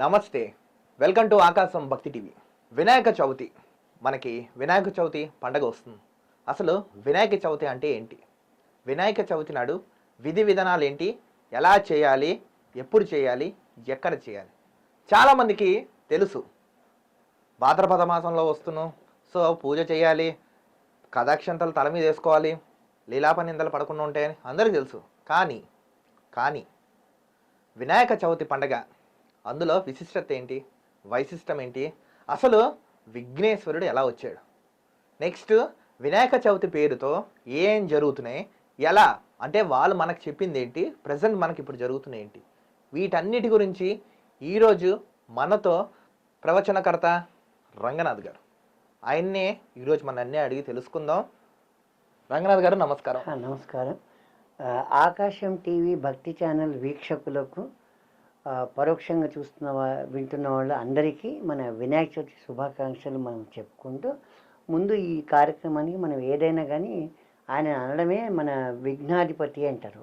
నమస్తే, welcome to ఆకాశం భక్తి టీవీ. వినాయక చవితి, మనకి వినాయక చవితి పండగ వస్తుంది. అసలు వినాయక చవితి అంటే ఏంటి? వినాయక చవితి నాడు విధి విధానాలు ఏంటి? ఎలా చేయాలి? ఎప్పుడు చేయాలి? ఎక్కడ చేయాలి? చాలామందికి తెలుసు, భాద్రపద మాసంలో వస్తున్నాం, సో పూజ చేయాలి, కథాక్షంతలు తల మీద వేసుకోవాలి, లీలాపనిందలు పడకుండా ఉంటాయని అందరికీ తెలుసు. కానీ వినాయక చవితి పండగ, అందులో విశిష్టత ఏంటి, వైశిష్టం ఏంటి, అసలు విఘ్నేశ్వరుడు ఎలా వచ్చాడు, నెక్స్ట్ వినాయక చవితి పేరుతో ఏం జరుగుతున్నాయి, ఎలా అంటే వాళ్ళు మనకు చెప్పింది ఏంటి, ప్రజెంట్ మనకి ఇప్పుడు జరుగుతున్నాయి ఏంటి, వీటన్నిటి గురించి ఈరోజు మనతో ప్రవచనకర్త రంగనాథ్ గారు. ఆయన్నే ఈరోజు మన అన్నీ అడిగి తెలుసుకుందాం. రంగనాథ్ గారు నమస్కారం. నమస్కారం. ఆకాశం టీవీ భక్తి ఛానల్ వీక్షకులకు, పరోక్షంగా వింటున్న వాళ్ళు అందరికీ మన వినాయక చవితి శుభాకాంక్షలు మనం చెప్పుకుంటూ, ముందు ఈ కార్యక్రమానికి మనం ఏదైనా కానీ ఆయన అనడమే మన విఘ్నాధిపతి అంటారు.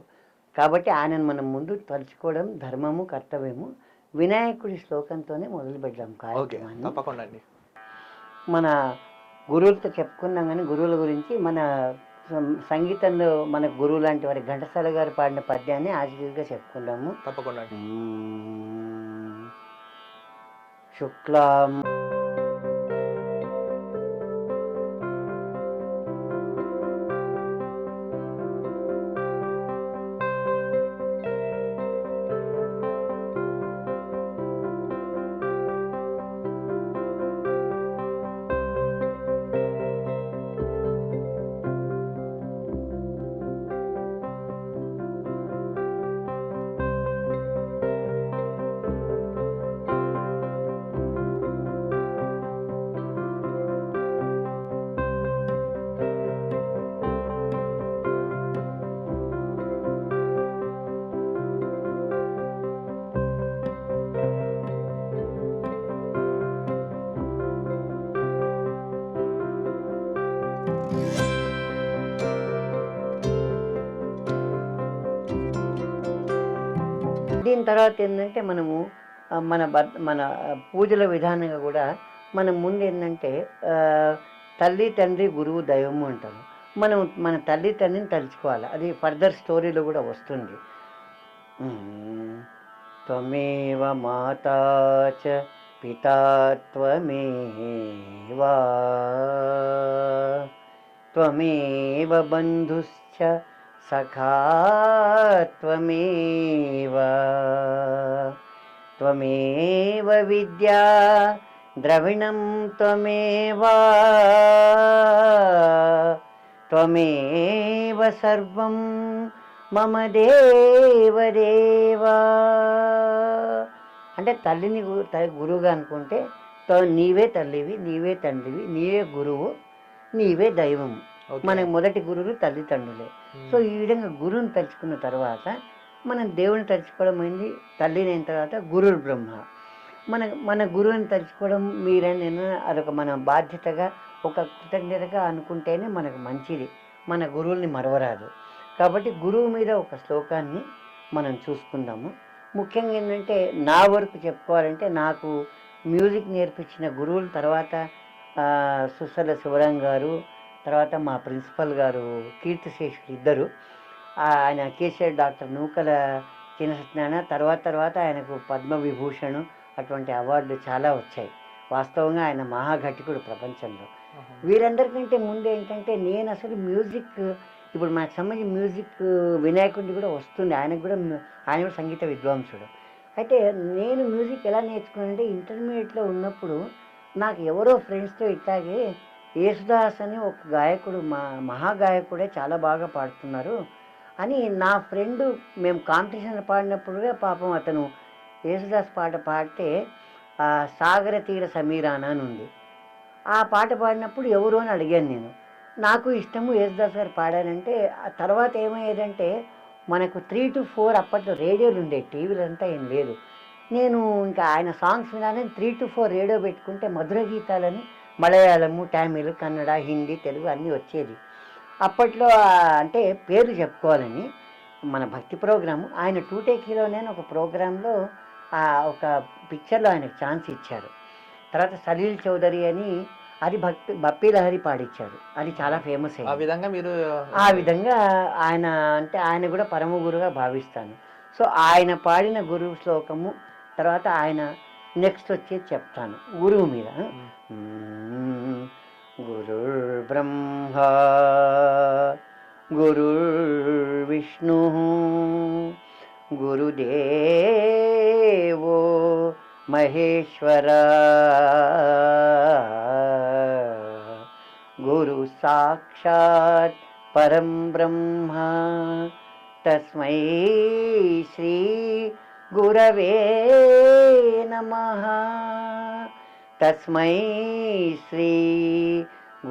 కాబట్టి ఆయనను మనం ముందు తలుచుకోవడం ధర్మము, కర్తవ్యము. వినాయకుడి శ్లోకంతోనే మొదలు పెడదాం కార్యక్రమాన్ని. తప్పకుండా. మన గురువులతో చెప్పుకున్నాం, కానీ గురువుల గురించి మన సంగీతంలో మన గురువు లాంటి వారి ఘంటసాల గారు పాడిన పద్యాన్ని ఆశీర్గా చెప్పుకున్నాము. తప్పకుండా. శుక్లాం దీని తర్వాత ఏంటంటే మనము మన పూజల విధానంగా కూడా మనం ముందు ఏంటంటే తల్లి, తండ్రి, గురువు, దైవము అంటారు. మనం మన తల్లి తండ్రిని తలుచుకోవాలి. అది ఫర్దర్ స్టోరీలో కూడా వస్తుంది. త్వమేవ మాతా చ పితా త్వమేవా త్వమేవ బంధుశ్చ సఖా త్వమేవ త్వమేవ విద్యా ద్రవిణం త్వమేవ త్వమేవ సర్వం మమ దేవదేవా. అంటే తల్లిని గురువుగా అనుకుంటే నీవే తల్లివి, నీవే తండ్రివి, నీవే గురువు, నీవే దైవము. మనకు మొదటి గురువులు తల్లిదండ్రులే. సో ఈ విధంగా గురువుని తలుచుకున్న తర్వాత మనం దేవుని తలుచుకోవడం అయింది. తల్లిని అయిన తర్వాత గురువు బ్రహ్మ. మన గురువుని తలుచుకోవడం మీరైనా అదొక మన బాధ్యతగా, ఒక కృతజ్ఞతగా అనుకుంటేనే మనకు మంచిది. మన గురువుల్ని మరవరాదు. కాబట్టి గురువు మీద ఒక శ్లోకాన్ని మనం చూసుకుందాము. ముఖ్యంగా ఏంటంటే నా వరకు చెప్పుకోవాలంటే, నాకు మ్యూజిక్ నేర్పించిన గురువుల తర్వాత సుసల శివరాం గారు, తర్వాత మా ప్రిన్సిపల్ గారు కీర్తిశేషులు ఇద్దరు. ఆయన కేసీఆర్ డాక్టర్ నూకల చిన్నసత్యనారాయణ, తర్వాత ఆయనకు పద్మవిభూషణ్ అటువంటి అవార్డులు చాలా వచ్చాయి. వాస్తవంగా ఆయన మహాఘటికుడు ప్రపంచంలో. వీరందరికంటే ముందు ఏంటంటే నేను అసలు మ్యూజిక్, ఇప్పుడు మనకు సంబంధించి మ్యూజిక్ వినాయకుడిని కూడా వస్తుంది. ఆయన కూడా సంగీత విద్వాంసుడు. అయితే నేను మ్యూజిక్ ఎలా నేర్చుకున్నానంటే, ఇంటర్మీడియట్లో ఉన్నప్పుడు నాకు ఎవరో ఫ్రెండ్స్తో ఇట్లాగే యేసుదాస్ అని ఒక గాయకుడు, మహాగాయకుడే, చాలా బాగా పాడుతున్నారు అని నా ఫ్రెండు, మేము కాంపిటీషన్ పాడినప్పుడుగా పాపం అతను యేసుదాస్ పాట పాడితే సాగర తీర సమీరాన అని ఉంది. ఆ పాట పాడినప్పుడు ఎవరు అని అడిగాను నేను. నాకు ఇష్టము యేసుదాస్ గారు పాడారంటే. ఆ తర్వాత ఏమయ్యేదంటే, మనకు 3 to 4 అప్పట్లో రేడియోలు ఉండేవి, టీవీలు అంతా ఏం లేదు. నేను ఇంకా ఆయన సాంగ్స్ వినాలని 3 to 4 రేడియో పెట్టుకుంటే మధుర గీతాలని మలయాళము, తమిళ్, కన్నడ, హిందీ, తెలుగు అన్నీ వచ్చేది. అప్పట్లో అంటే పేర్లు చెప్పుకోవాలని మన భక్తి ప్రోగ్రాము, ఆయన 2 టేకీలోనే ఒక ప్రోగ్రాంలో ఒక పిక్చర్లో ఆయనకు ఛాన్స్ ఇచ్చారు. తర్వాత సలీల్ చౌదరి అని అది బప్పీ లహరి పాడిచ్చారు, అది చాలా ఫేమస్ ఆ అయింది. విధంగా మీరు ఆ విధంగా ఆయన అంటే ఆయన కూడా పరమ గురుగా భావిస్తాను. సో ఆయన పాడిన గురువు శ్లోకము తర్వాత ఆయన నెక్స్ట్ వచ్చేది చెప్తాను గురువు మీద. గురుర్ బ్రహ్మ గురుర్ విష్ణు గురుదేవో మహేశ్వర గురు సాక్షాత్ పరం బ్రహ్మ తస్మై శ్రీ గురవే నమః తస్మై శ్రీ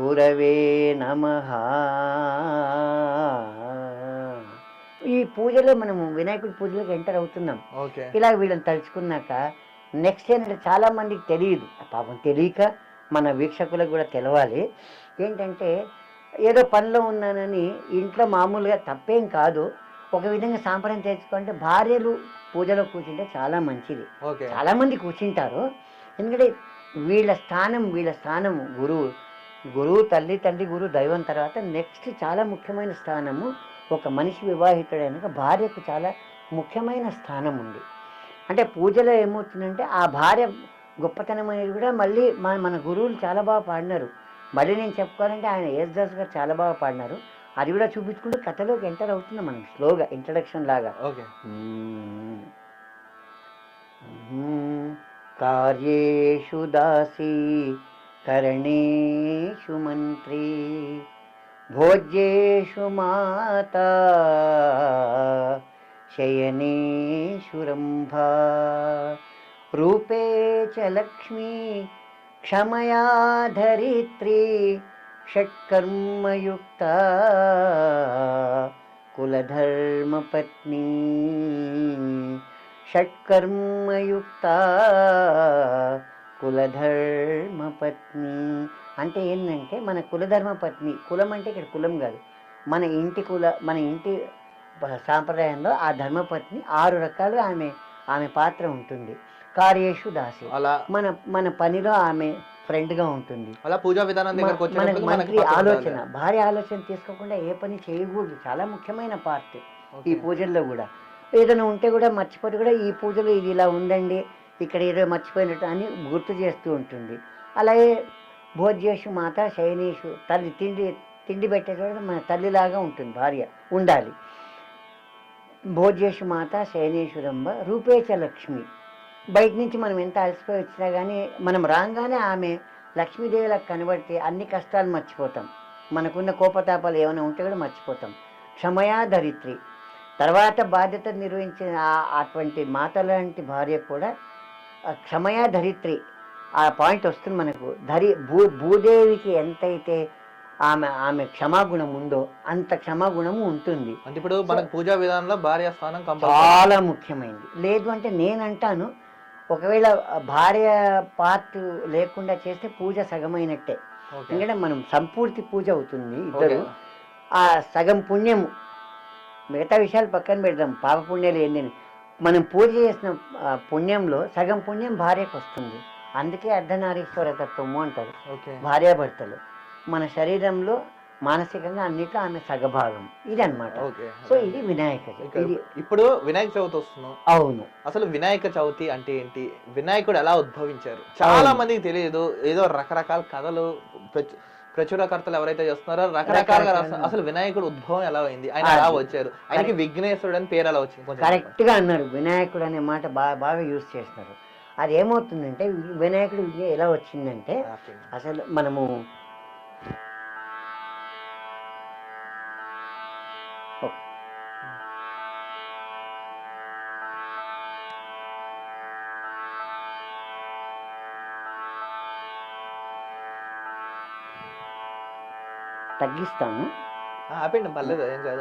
గురవే నమః. ఈ పూజలో మనము వినాయకుడి పూజలోకి ఎంటర్ అవుతున్నాం. ఇలా వీళ్ళని తలుచుకున్నాక నెక్స్ట్ ఏంటంటే చాలా మందికి తెలియదు, పాపం తెలియక మన వీక్షకులకు కూడా తెలవాలి. ఏంటంటే ఏదో పనిలో ఉన్నానని ఇంట్లో మామూలుగా తప్పేం కాదు, ఒక విధంగా సాంప్రదాయం తెచ్చుకుంటే భార్యలు పూజలో కూర్చుంటే చాలా మంచిది. చాలా మంది కూర్చుంటారు, ఎందుకంటే వీళ్ళ స్థానం గురువు తల్లి తండ్రి గురువు దైవం తర్వాత నెక్స్ట్ చాలా ముఖ్యమైన స్థానము ఒక మనిషి వివాహితుడైనాక భార్యకు చాలా ముఖ్యమైన స్థానం ఉంది. అంటే పూజలో ఏమవుతుందంటే ఆ భార్య గొప్పతనం అనేది కూడా మళ్ళీ మన గురువులు చాలా బాగా పాడినారు. మళ్ళీ నేను చెప్పుకోవాలంటే ఆయన యేసుదాస్ గారు చాలా బాగా పాడినారు, అది కూడా చూపించుకుంటూ కథలోకి ఎంటర్ అవుతున్నాం మనం స్లోగా ఇంట్రడక్షన్ లాగా. కార్యేషు దాసి కరణేషు మంత్రి భోజ్యేషు మాతా శయనేషు రంభా రూపే చ లక్ష్మీ క్షమయా ధరిత్రీ షట్కర్మయుక్త కులధర్మపత్ని షట్కర్మయుక్త కులధర్మపత్ని. అంటే ఏంటంటే మన కులధర్మపత్ని, కులం అంటే ఇక్కడ కులం కాదు, మన ఇంటి సాంప్రదాయంలో ఆ ధర్మపత్ని 6 రకాలుగా ఆమె పాత్ర ఉంటుంది. కార్యేషు దాసి, మన పనిలో ఆమె ఫ్రెండ్గా ఉంటుంది. అలా పూజా విధానం మనకి ఆలోచన, భార్య ఆలోచన తీసుకోకుండా ఏ పని చేయకూడదు, చాలా ముఖ్యమైన పార్ట్ ఈ పూజల్లో కూడా. ఏదైనా ఉంటే కూడా మర్చిపోతే కూడా ఈ పూజలో ఇది ఇలా ఉందండి, ఇక్కడ ఏదో మర్చిపోయినట్టు అని గుర్తు చేస్తూ ఉంటుంది. అలాగే భోజ్యేషు మాత శయనేషు, తల్లి తిండి పెట్టేటప్పుడు మన తల్లిలాగా ఉంటుంది భార్య, ఉండాలి. భోజ్యేషు మాత శయనేశ్వరంబ రూపేచ లక్ష్మి, బయట నుంచి మనం ఎంత అలసిపోయి వచ్చినా కానీ మనం రాగానే ఆమె లక్ష్మీదేవిలా కనబడితే అన్ని కష్టాలు మర్చిపోతాం, మనకున్న కోపతాపాలు ఏమైనా ఉంటే కూడా మర్చిపోతాం. క్షమయా ధరిత్రి, తర్వాత బాధ్యత నిర్వహించిన అటువంటి మాత లాంటి భార్య కూడా క్షమయా ధరిత్రి, ఆ పాయింట్ వస్తుంది మనకు. భూదేవికి ఎంతైతే ఆమె క్షమాగుణం ఉందో అంత క్షమాగుణము ఉంటుంది. అంటే ఇప్పుడు మనకు పూజా విధానంలో భార్య స్థానం చాలా ముఖ్యమైనది. లేదు అంటే నేనంటాను, ఒకవేళ భార్య పార్ట్ లేకుండా చేస్తే పూజ సగమైనట్టే. ఎందుకంటే మనం సంపూర్తి పూజ అవుతుంది ఇద్దరు, ఆ సగం పుణ్యము, మిగతా విషయాలు పక్కన పెడదాం, పాప పుణ్యాలు ఏందని, మనం పూజ చేసిన పుణ్యంలో సగం పుణ్యం భార్యకు వస్తుంది. అందుకే అర్ధనారీశ్వర తత్వము అంటారు భార్యాభర్తలు. మన శరీరంలో మానసికంగా అన్నిట్లో ఆమె సగభాగం, ఇది అనమాట. సో ఇది వినాయక చవితి. ఇప్పుడు వినాయక చవితి వస్తున్నాం. అవును, అసలు వినాయక చవితి అంటే ఏంటి, వినాయకుడు ఎలా ఉద్భవించారు చాలా మందికి తెలియదు. ఏదో రకరకాల కథలు ప్రచురకర్తలు ఎవరైతే చేస్తున్నారో రకరకాలుగా రాస్తారు. అసలు వినాయకుడు ఉద్భవం ఎలా అయింది, ఆయన ఎలా వచ్చారు, ఆయనకి విఘ్నేశ్వరుడు అని పేరు ఎలా వచ్చింది? కరెక్ట్ గా అన్నారు, వినాయకుడు అనే మాట బాగా యూజ్ చేస్తున్నారు. అది ఏమవుతుందంటే వినాయకుడు ఎలా వచ్చిందంటే, అసలు మనము తగ్గిస్తాను, ఆపండి పర్లేదు, ఏం కాదు.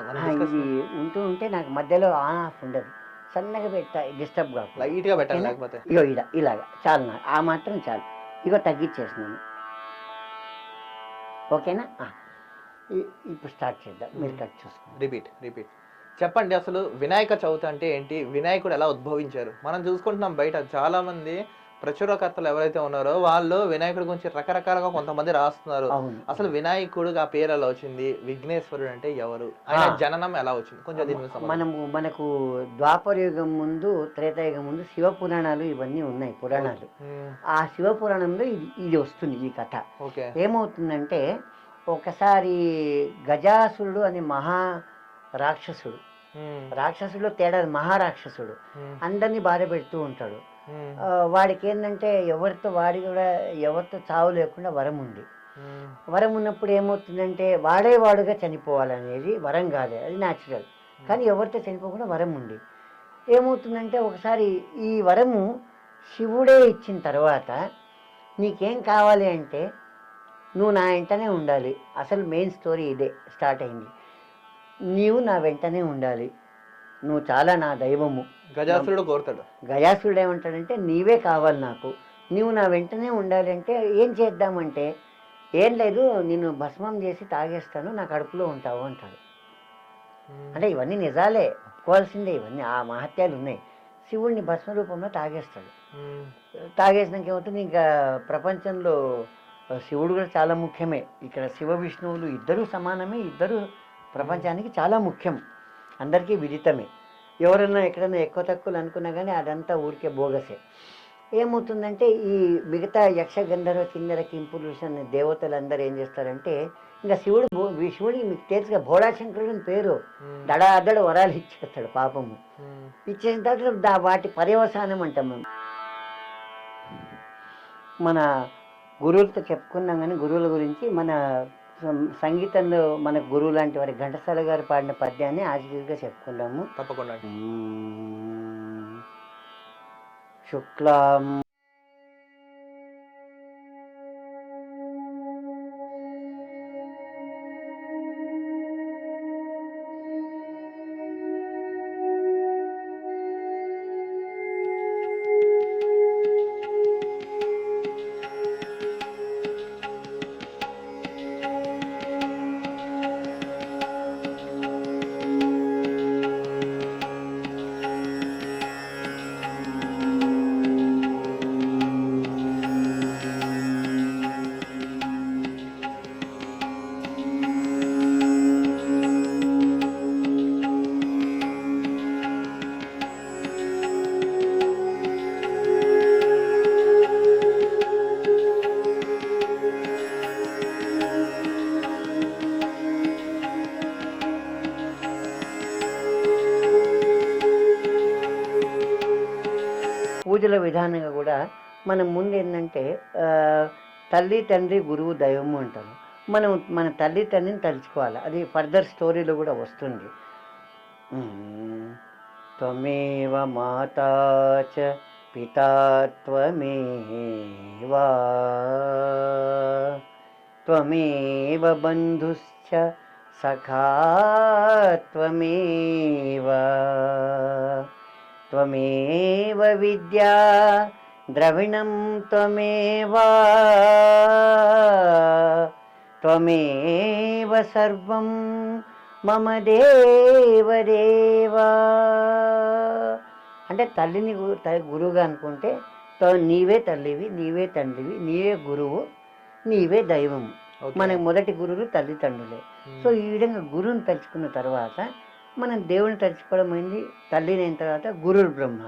ఇది ఉంటే నాకు మధ్యలో ఆన్ ఆఫ్ ఉండదు, సన్నగా డిస్టర్బ్ కాదు, లైట్గా పెట్టాలి. లేకపోతే ఇగో ఇలాగా చాలు, నాకు ఆ మాత్రం చాలు. ఇగో తగ్గించేసినాను, ఓకేనా? ఇప్పుడు స్టార్ట్ చేద్దాం, మీరు కట్ చూసుకోండి. రిపీట్. చెప్పండి అసలు వినాయక చవితి అంటే ఏంటి? వినాయకుడు ఎలా ఉద్భవించారు? మనం చూసుకుంటున్నాం బయట చాలా మంది ప్రచురకర్తలు ఎవరైతే ఉన్నారో వాళ్ళు వినాయకుడి గురించి రకరకాలుగా కొంతమంది రాస్తున్నారు. అవును. అసలు వినాయకుడిగా ఆ పేరు ఎలా వచ్చింది? విఘ్నేశ్వరుడు అంటే ఎవరు? ఆయన జననం ఎలా వచ్చింది? కొంచెం దీని మీద సంబంధించి. మనకు ద్వాపర యుగం ముందు, త్రేతాయుగం ముందు శివ పురాణాలు ఇవన్నీ ఉన్నాయి, పురాణాలు. ఆ శివ పురాణంలో ఇది ఇది వస్తుంది ఈ కథ. ఓకే. ఏమవుతుందంటే ఒకసారి గజాసురుడు అనే రాక్షసుడు, రాక్షసుడిలో తేడా మహారాక్షసుడు అందరినీ బాధ పెడుతూ ఉంటాడు. వాడికి ఏంటంటే వాడి కూడా ఎవరితో చావు లేకుండా వరం ఉంది. వరం ఉన్నప్పుడు ఏమవుతుందంటే వాడుగా చనిపోవాలనేది వరం కాదు, అది న్యాచురల్. కానీ ఎవరితో చనిపోకుండా వరం ఉంది. ఏమవుతుందంటే ఒకసారి ఈ వరము శివుడే ఇచ్చిన తర్వాత నీకేం కావాలి అంటే నువ్వు నా వెంటనే ఉండాలి. అసలు మెయిన్ స్టోరీ ఇదే స్టార్ట్ అయింది. నీవు నా వెంటనే ఉండాలి, నువ్వు చాలా నా దైవము. గజాసురుడు కోరుతాడు. గజాసురుడు ఏమంటాడంటే నీవే కావాలి నాకు, నీవు నా వెంటనే ఉండాలి. అంటే ఏం చేద్దామంటే ఏం లేదు, నిన్ను భస్మం చేసి తాగేస్తాను, నా కడుపులో ఉంటావు అంటాడు. అంటే ఇవన్నీ నిజాలే, ఒప్పుకోవాల్సిందే, ఇవన్నీ ఆ మహత్యాలు ఉన్నాయి. శివుడిని భస్మ రూపంలో తాగేస్తాడు. తాగేసినాక ఏమవుతుంది, ఇంకా ప్రపంచంలో శివుడు కూడా చాలా ముఖ్యమే. ఇక్కడ శివ విష్ణువులు ఇద్దరూ సమానమే, ఇద్దరు ప్రపంచానికి చాలా ముఖ్యం, అందరికీ విదితమే. ఎవరన్నా ఎక్కడన్నా ఎక్కువ తక్కువలు అనుకున్నా కానీ అదంతా ఊరికే బోగసే. ఏమవుతుందంటే ఈ మిగతా యక్ష గంధర్వ కిన్నెర కింపురుష అనే దేవతలందరూ ఏం చేస్తారంటే ఇంకా శివుడికి మీకు తెలుసుగా భోళాశంకరుడు అని పేరు, దడాదడ వరాలు ఇచ్చేస్తాడు పాపము. ఇచ్చేసిన తర్వాత వాటి పర్యవసానం అంటాం మేము. మన గురువులతో చెప్పుకున్నాం కానీ గురువుల గురించి మన సంగీతంలో మన గురువు లాంటి వారి ఘంటసాల గారు పాడిన పద్యాన్ని ఆశీర్గా చెప్పుకున్నాము. తప్పకుండా. శుక్లాం పూజల విధానంగా కూడా మనం ముందు ఏంటంటే తల్లి తండ్రి గురువు దైవము అంటారు. మనం మన తల్లి తండ్రిని తలుచుకోవాలి, అది ఫర్దర్ స్టోరీలో కూడా వస్తుంది. త్వమేవ మాతా చ పితా త్వమేవ త్వమేవ బంధుశ్చ సఖా త్వమేవ త్వమేవ విద్యా ద్రవిణం త్వమేవ త్వమేవ సర్వం మమ దేవదేవా. అంటే తల్లిని గురువుగా అనుకుంటే నీవే తల్లివి, నీవే తండ్రివి, నీవే గురువు, నీవే దైవం. మనకి మొదటి గురువులు తల్లిదండ్రులే. సో ఈ విధంగా గురువుని తలుచుకున్న తర్వాత మనం దేవుని తలుచుకోవడం అయింది. తల్లిని అయిన తర్వాత గురువు బ్రహ్మ.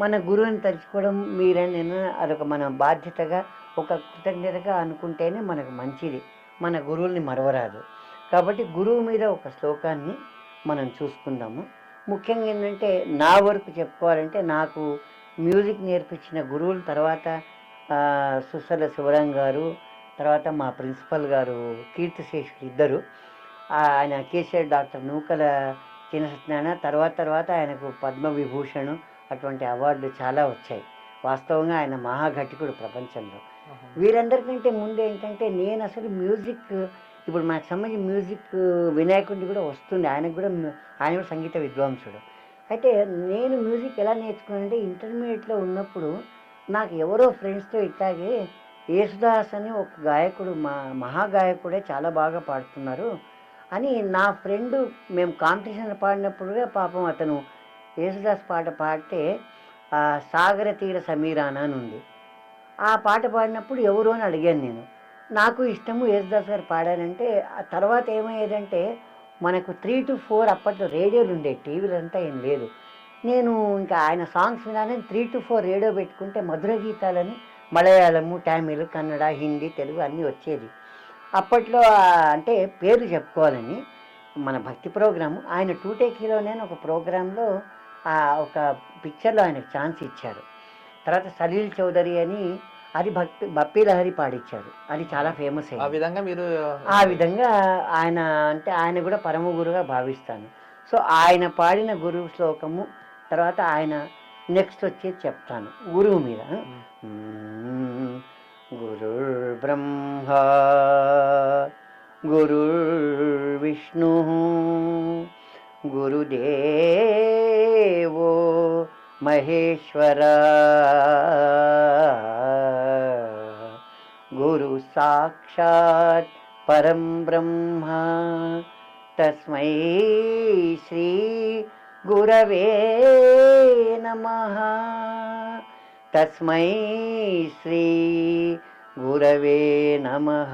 మన గురువుని తలుచుకోవడం మీరైనా అదొక మన బాధ్యతగా ఒక కృతజ్ఞతగా అనుకుంటేనే మనకు మంచిది. మన గురువుల్ని మరవరాదు. కాబట్టి గురువు మీద ఒక శ్లోకాన్ని మనం చూసుకుందాము. ముఖ్యంగా ఏంటంటే నా వరకు చెప్పుకోవాలంటే నాకు మ్యూజిక్ నేర్పించిన గురువుల తర్వాత సుసల శివరాం గారు, తర్వాత మా ప్రిన్సిపల్ గారు కీర్తిశేషులు ఇద్దరు. ఆయన కేసీఆర్ డాక్టర్ నూకల చిన్నసత్యనారాయణ, తర్వాత ఆయనకు పద్మవిభూషణ్ అటువంటి అవార్డులు చాలా వచ్చాయి. వాస్తవంగా ఆయన మహాఘటికుడు ప్రపంచంలో. వీరందరికంటే ముందు ఏంటంటే నేను అసలు మ్యూజిక్, ఇప్పుడు మనకు సంబంధించిన మ్యూజిక్ వినాయకుడిని కూడా వస్తుంది, ఆయన కూడా సంగీత విద్వాంసుడు. అయితే నేను మ్యూజిక్ ఎలా నేర్చుకున్నానంటే ఇంటర్మీడియట్లో ఉన్నప్పుడు నాకు ఎవరో ఫ్రెండ్స్తో ఇట్లాగే యేసుదాస్ అని ఒక గాయకుడు, మహాగాయకుడే, చాలా బాగా పాడుతున్నారు, అని నా ఫ్రెండు మేము కాంపిటీషన్లో పాడినప్పుడుగా పాపం అతను యేసుదాస్ పాట పాడితే సాగర తీర సమీరాన అని ఉంది. ఆ పాట పాడినప్పుడు ఎవరు అని అడిగాను నేను. నాకు ఇష్టము యేసుదాస్ గారు పాడారంటే. ఆ తర్వాత ఏమయ్యేదంటే మనకు 3 to 4 అప్పట్లో రేడియోలు ఉండేవి, టీవీలు అంతా ఏం లేదు. నేను ఇంకా ఆయన సాంగ్స్ వినాలని 3 to 4 రేడియో పెట్టుకుంటే మధుర గీతాలని మలయాళము, తమిళ్, కన్నడ, హిందీ, తెలుగు అన్నీ వచ్చేది. అప్పట్లో అంటే పేర్లు చెప్పుకోవాలని మన భక్తి ప్రోగ్రాము ఆయన 2 Hero ఒక ప్రోగ్రాంలో ఒక పిక్చర్లో ఆయనకు ఛాన్స్ ఇచ్చారు. తర్వాత సలీల్ చౌదరి అని అది బప్పీ లహరి పాడిచ్చారు. అది చాలా ఫేమస్ అయింది. ఆ విధంగా ఆయన అంటే ఆయన కూడా పరమ గురుగా భావిస్తాను. సో ఆయన పాడిన గురువు శ్లోకము తర్వాత ఆయన నెక్స్ట్ వచ్చేది చెప్తాను గురువు మీద. గురుర్ బ్రహ్మ గురుర్ విష్ణు గురుదేవో మహేశ్వర గురు సాక్షాత్ పరం బ్రహ్మ తస్మై శ్రీ గురవే నమః తస్మై శ్రీ గురవే నమః.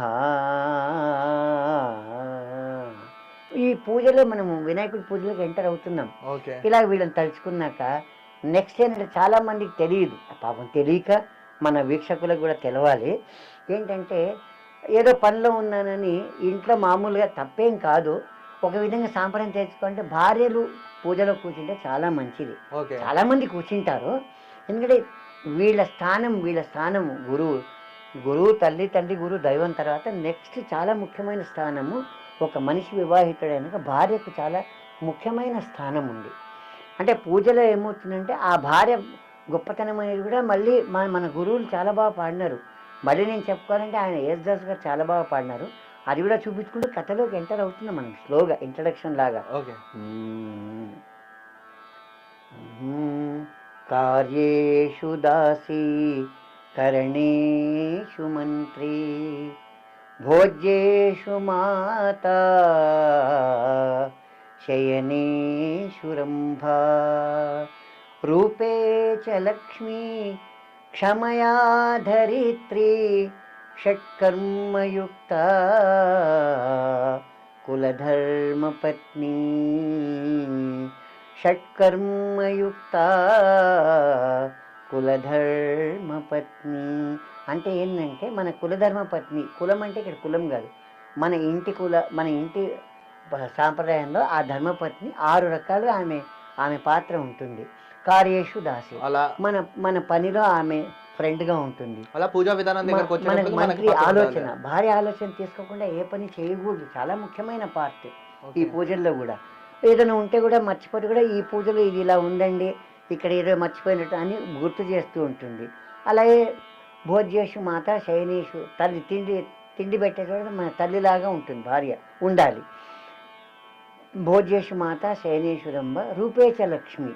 ఈ పూజలో మనము వినాయకుడి పూజలోకి ఎంటర్ అవుతున్నాం. ఇలా వీళ్ళని తలుచుకున్నాక నెక్స్ట్ ఏంటంటే చాలా మందికి తెలియదు, పాపం తెలియక మన వీక్షకులకు కూడా తెలవాలి. ఏంటంటే ఏదో పనిలో ఉన్నానని ఇంట్లో మామూలుగా తప్పేం కాదు, ఒక విధంగా సాంప్రదాయం తెచ్చుకుంటే భార్యలు పూజలో కూర్చుంటే చాలా మంచిది. చాలా మంది కూర్చుంటారు, ఎందుకంటే వీళ్ళ స్థానం గురువు తల్లి తండ్రి గురువు దైవం తర్వాత నెక్స్ట్ చాలా ముఖ్యమైన స్థానము ఒక మనిషి వివాహితుడైనాక భార్యకు చాలా ముఖ్యమైన స్థానం ఉంది. అంటే పూజలో ఏమవుతుందంటే ఆ భార్య గొప్పతనం అనేది కూడా మళ్ళీ మన గురువులు చాలా బాగా పాడినారు. మళ్ళీ నేను చెప్పుకోవాలంటే ఆయన యేసుదాస్ గారు చాలా బాగా పాడినారు. అది కూడా చూపించుకుంటూ కథలోకి ఎంటర్ అవుతున్నాం మనం స్లోగా, ఇంట్రడక్షన్ లాగా. కార్యేషు దాసి కరణేషు మంత్రి భోజ్యేషు మాతా శయనేషు రంభా రూపే చ లక్ష్మీ క్షమయా ధరిత్రీ షట్కర్మయుక్త కులధర్మపత్ని షట్కర్మయుక్త కులధర్మపత్ని. అంటే ఏంటంటే మన కులధర్మపత్ని, కులం అంటే ఇక్కడ కులం కాదు, మన ఇంటి సాంప్రదాయంలో ఆ ధర్మపత్ని 6 రకాలుగా ఆమె పాత్ర ఉంటుంది. కార్యేషు దాసి, మన పనిలో ఆమె ఫ్రెండ్గా ఉంటుంది. అలా పూజా విధానం మనకి మంత్రి ఆలోచన, భార్య ఆలోచన తీసుకోకుండా ఏ పని చేయకూడదు, చాలా ముఖ్యమైన పార్ట్ ఈ పూజల్లో కూడా. ఏదైనా ఉంటే కూడా మర్చిపోతే కూడా ఈ పూజలో ఇది ఇలా ఉందండి, ఇక్కడ ఏదో మర్చిపోయినట్టు అని గుర్తు చేస్తూ ఉంటుంది. అలాగే భోజ్యేషు మాత శయనేషు, తల్లి తిండి పెట్టేటప్పుడు మన తల్లిలాగా ఉంటుంది భార్య, ఉండాలి. భోజ్యేషు మాత శయనేషు రంభ రూపేచ లక్ష్మి.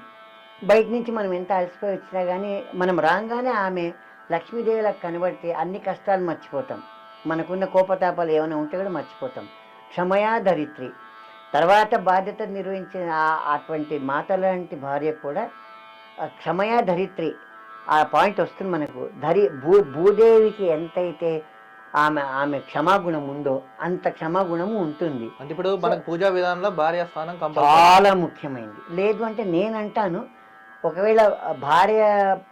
బయట నుంచి మనం ఎంత అలసిపోయి వచ్చినా కానీ మనం రాగానే ఆమె లక్ష్మీదేవిలకు కనబడితే అన్ని కష్టాలు మర్చిపోతాం, మనకున్న కోపతాపాలు ఏమైనా ఉంటే కూడా మర్చిపోతాం. క్షమయా ధరిత్రి, తర్వాత బాధ్యత నిర్వహించిన అటువంటి మాత లాంటి భార్య కూడా క్షమయా ధరిత్రి ఆ పాయింట్ వస్తుంది మనకు. భూదేవికి ఎంతైతే ఆమె క్షమాగుణం ఉందో అంత క్షమాగుణము ఉంటుంది. అంటే ఇప్పుడు మనకు పూజా విధానంలో భార్య స్థానం చాలా ముఖ్యమైనది. లేదు అంటే నేనంటాను, ఒకవేళ భార్య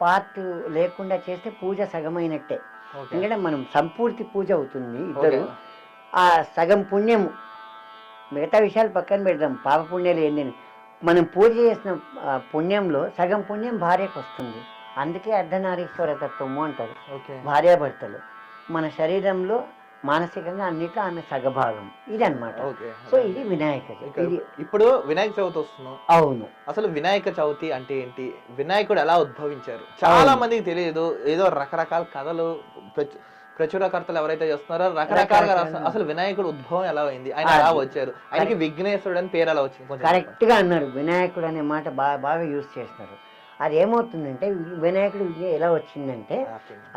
పార్ట్ లేకుండా చేస్తే పూజ సగమైనట్టే. ఎందుకంటే మనం సంపూర్తి పూజ అవుతుంది ఇద్దరు, ఆ సగం పుణ్యము. మిగతా విషయాలు పక్కన పెడదాం, పాప పుణ్యాలు ఏంటని, మనం పూజ చేసిన పుణ్యంలో సగం పుణ్యం భార్యకు వస్తుంది. అందుకే అర్ధనారీశ్వర తత్వము అంటారు భార్యాభర్తలు. మన శరీరంలో మానసికంగా అన్నిట్లో ఆమె సగభాగం, ఇది అనమాట. సో ఇది వినాయక చవితి. ఇప్పుడు వినాయక చవితి వస్తున్నాం. అవును, అసలు వినాయక చవితి అంటే ఏంటి, వినాయకుడు ఎలా ఉద్భవించారు చాలా మందికి తెలియదు. ఏదో రకరకాల కథలు ప్రచురకర్తలు ఎవరైతే చేస్తున్నారో రకరకాలుగా అసలు వినాయకుడు ఉద్భవం ఎలా అయింది, ఆయన ఎలా వచ్చారు, ఆయనకి విఘ్నేశ్వరుడు అని పేరు ఎలా వచ్చింది, కరెక్ట్ గా అన్నారు. వినాయకుడు అనే మాట బాగా యూజ్ చేస్తున్నారు. అది ఏమవుతుందంటే వినాయకుడు ఎలా వచ్చిందంటే,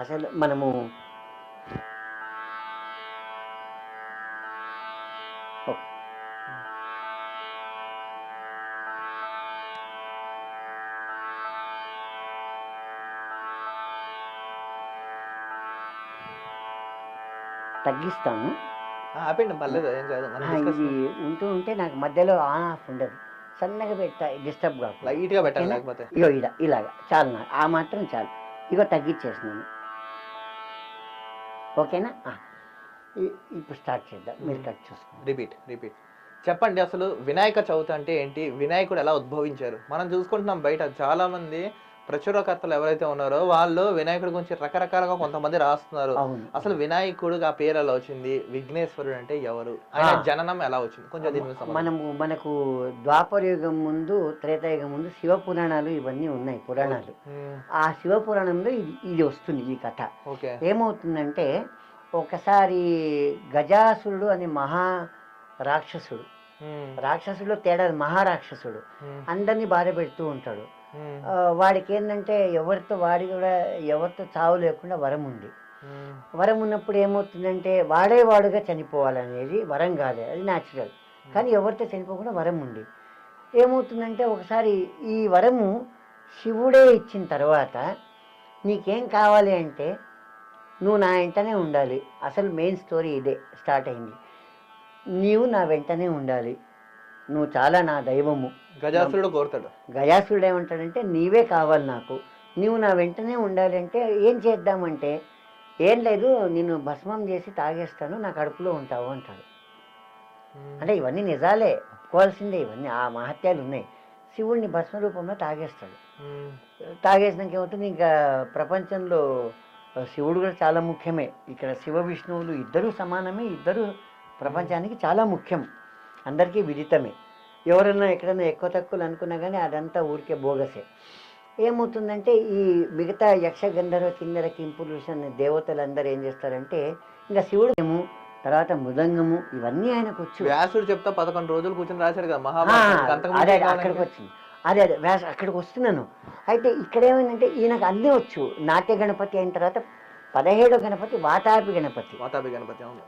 అసలు మనము తగ్గిస్తాను. ఆపండి, పర్లేదు, ఏం కాదు. మనం ఇది ఉంటూ ఉంటే నాకు మధ్యలో ఆన్ ఆఫ్ ఉండదు, సన్నగా పెట్టా, డిస్టర్బ్ కాకుండా లైట్గా పెట్టాలి, ఓకేనా? లేకపోతే ఇగో ఇలాగా చాలు, నాకు ఆ మాత్రం చాలు. ఇగో తగ్గించేసినాను, ఓకేనా? ఇప్పుడు స్టార్ట్ చేద్దాం, మీరు కట్ చూసుకోండి. రిపీట్ చెప్పండి. అసలు వినాయక చవితి అంటే ఏంటి? వినాయకుడు ఎలా ఉద్భవించారు? మనం చూసుకుంటున్నాం బయట చాలా మంది ప్రచురకర్తలు ఎవరైతే ఉన్నారో వాళ్ళు వినాయకుడి గురించి రకరకాలుగా కొంతమంది రాస్తున్నారు. అవును. అసలు వినాయకుడు ఆ పేరు ఎలా వచ్చింది? విఘ్నేశ్వరుడు అంటే ఎవరు? ఆయన జననం ఎలా వచ్చింది? కొంచెం దీని మీద సమాధానం. మనకు ద్వాపర యుగం ముందు, త్రేతాయుగం ముందు శివ పురాణాలు ఇవన్నీ ఉన్నాయి, పురాణాలు. ఆ శివ పురాణంలో ఇది వస్తుంది, ఈ కథ. ఏమవుతుందంటే, ఒకసారి గజాసురుడు అనే మహా రాక్షసుడు తేడా, మహారాక్షసుడు అందరినీ బాధ పెడుతూ ఉంటాడు. వాడికి ఏంటంటే ఎవరితో చావు లేకుండా వరం ఉంది. వరం ఉన్నప్పుడు ఏమవుతుందంటే, వాడుగా చనిపోవాలనేది వరం కాదు, అది న్యాచురల్. కానీ ఎవరితో చనిపోకుండా వరం ఉంది. ఏమవుతుందంటే, ఒకసారి ఈ వరము శివుడే ఇచ్చిన తర్వాత, నీకేం కావాలి అంటే నువ్వు నా వెంటనే ఉండాలి. అసలు మెయిన్ స్టోరీ ఇదే స్టార్ట్ అయింది. నీవు నా వెంటనే ఉండాలి, నువ్వు చాలా నా దైవము. గజాసురుడు కోరుతాడు. గజాసురుడు ఏమంటాడంటే, నీవే కావాలి నాకు, నీవు నా వెంటనే ఉండాలి. అంటే ఏం చేద్దామంటే, ఏం లేదు, నిన్ను భస్మం చేసి తాగేస్తాను, నా కడుపులో ఉంటావు అంటాడు. అంటే ఇవన్నీ నిజాలే, ఒప్పుకోవాల్సిందే, ఇవన్నీ ఆ మహత్యాలు ఉన్నాయి. శివుడిని భస్మ రూపంలో తాగేస్తాడు. తాగేసినాక ఏమవుతుంది, ఇంకా ప్రపంచంలో శివుడు కూడా చాలా ముఖ్యమే. ఇక్కడ శివ విష్ణువులు ఇద్దరు సమానమే, ఇద్దరు ప్రపంచానికి చాలా ముఖ్యం, అందరికీ విదితమే. ఎవరన్నా ఎక్కడన్నా ఎక్కువ తక్కువలు అనుకున్నా కానీ అదంతా ఊరికే బోగసే. ఏమవుతుందంటే, ఈ మిగతా యక్ష గంధర్వ కిన్నెర కింపురుష అనే దేవతలందరూ ఏం చేస్తారంటే, ఇంకా శివుడు తర్వాత మృదంగము ఇవన్నీ ఆయనకు వచ్చు. వ్యాసుడు చెప్తా 11 రోజులు కూర్చొని రాశాడు కదా అదే అక్కడికి వచ్చింది, అదే అక్కడికి వస్తున్నాను. అయితే ఇక్కడ ఏమైందంటే, ఈయనకు అన్నీ వచ్చు. నాట్య గణపతి అయిన తర్వాత 17వ గణపతి వాతాపి గణపతి.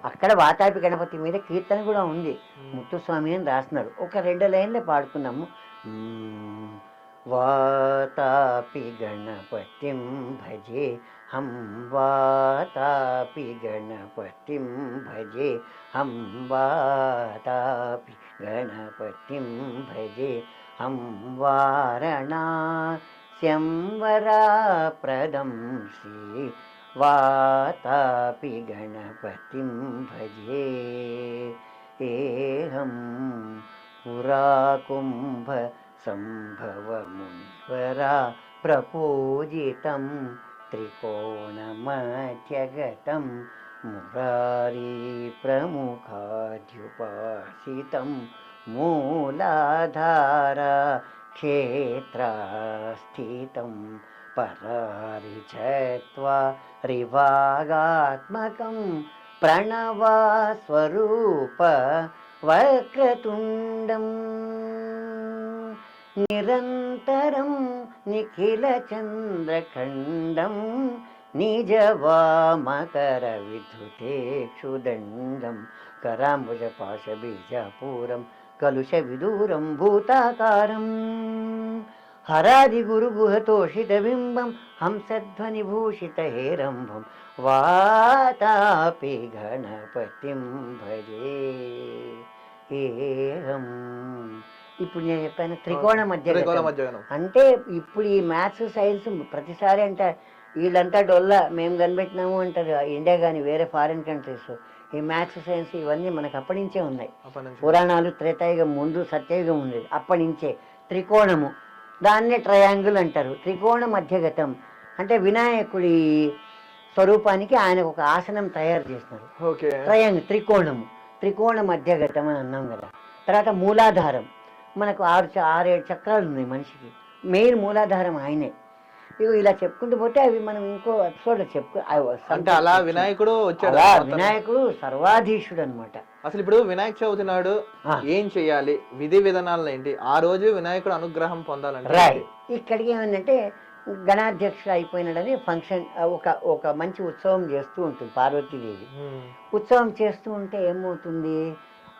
అక్కడ వాతాపి గణపతి మీద కీర్తన కూడా ఉంది, ముత్తుస్వామి అని రాస్తున్నారు. ఒక 2 లైన్లే పాడుకున్నాము. వాతాపి గణపతిం భజే హం, వాతాపి గణపతిం భజే హం, వాతాపి గణపతిం భజే హం, వారణాస్యం వరప్రదం శ్రీ వాతాపి గణపతిం భజే. ఏహం పురాకుంభ సంభవమున్వరా ప్రపూజితం త్రికోణమధ్యగతం మురారీ ప్రముఖాద్యుపాసితం మూలాధార క్షేత్రస్థితం పరారిచత్వా రివాగాత్మకం ప్రణవస్వరూప వక్రతుండం నిరంతరం నిఖిల చంద్రఖండం నిజవామకర విద్యుతేక్షుదండం కరాంబుజ పాశబీజపూరం కలుష విదూరం భూతాకారం హరాది గురు గుహతోషిత బింబం హంసధ్వనిభూషిత హేరంభం వాతాపి గణపతిం భజే. ఏహం ఇప్పుడు నేను చెప్పాను త్రికోణ మధ్య, అంటే ఇప్పుడు ఈ మ్యాథ్స్ సైన్స్ ప్రతిసారి అంటే వీళ్ళంతా డొల్లా మేము కనిపెట్టినాము అంటారు ఇండియా కానీ వేరే ఫారిన్ కంట్రీస్. ఈ మ్యాథ్స్ సైన్స్ ఇవన్నీ మనకు అప్పటి నుంచే ఉన్నాయి. పురాణాలు త్రేతాయుగం ముందు సత్యయుగం ఉండేది, అప్పటి నుంచే. త్రికోణము దాన్నే ట్రయాంగిల్ అంటారు. త్రికోణ మధ్యగతం అంటే వినాయకుడి స్వరూపానికి ఆయన ఒక ఆసనం తయారు చేస్తున్నారు. ట్రయాంగిల్ త్రికోణ మధ్యగతం అని అన్నాం కదా. తర్వాత మూలాధారం, మనకు 6-7 చక్రాలు ఉన్నాయి మనిషికి, మెయిన్ మూలాధారం ఆయనే. ఇక ఇలా చెప్పుకుంటూ పోతే అవి మనం ఇంకో ఎపిసోడ్ అంటే అలా వినాయకుడు వచ్చాడు. వినాయకుడు సర్వాధీశుడు అనమాట. అసలు ఇప్పుడు వినాయక చవితి నాడు ఏం చేయాలి, విధి విధానాలు ఏంటి, ఆ రోజు వినాయకుడు అనుగ్రహం పొందాలంటే? ఇక్కడికి ఏమందంటే, గణాధ్యక్షుడు అయిపోయినాడని ఫంక్షన్ ఒక మంచి ఉత్సవం చేస్తూ ఉంటుంది పార్వతీదేవి. ఉత్సవం చేస్తూ ఉంటే ఏమవుతుంది,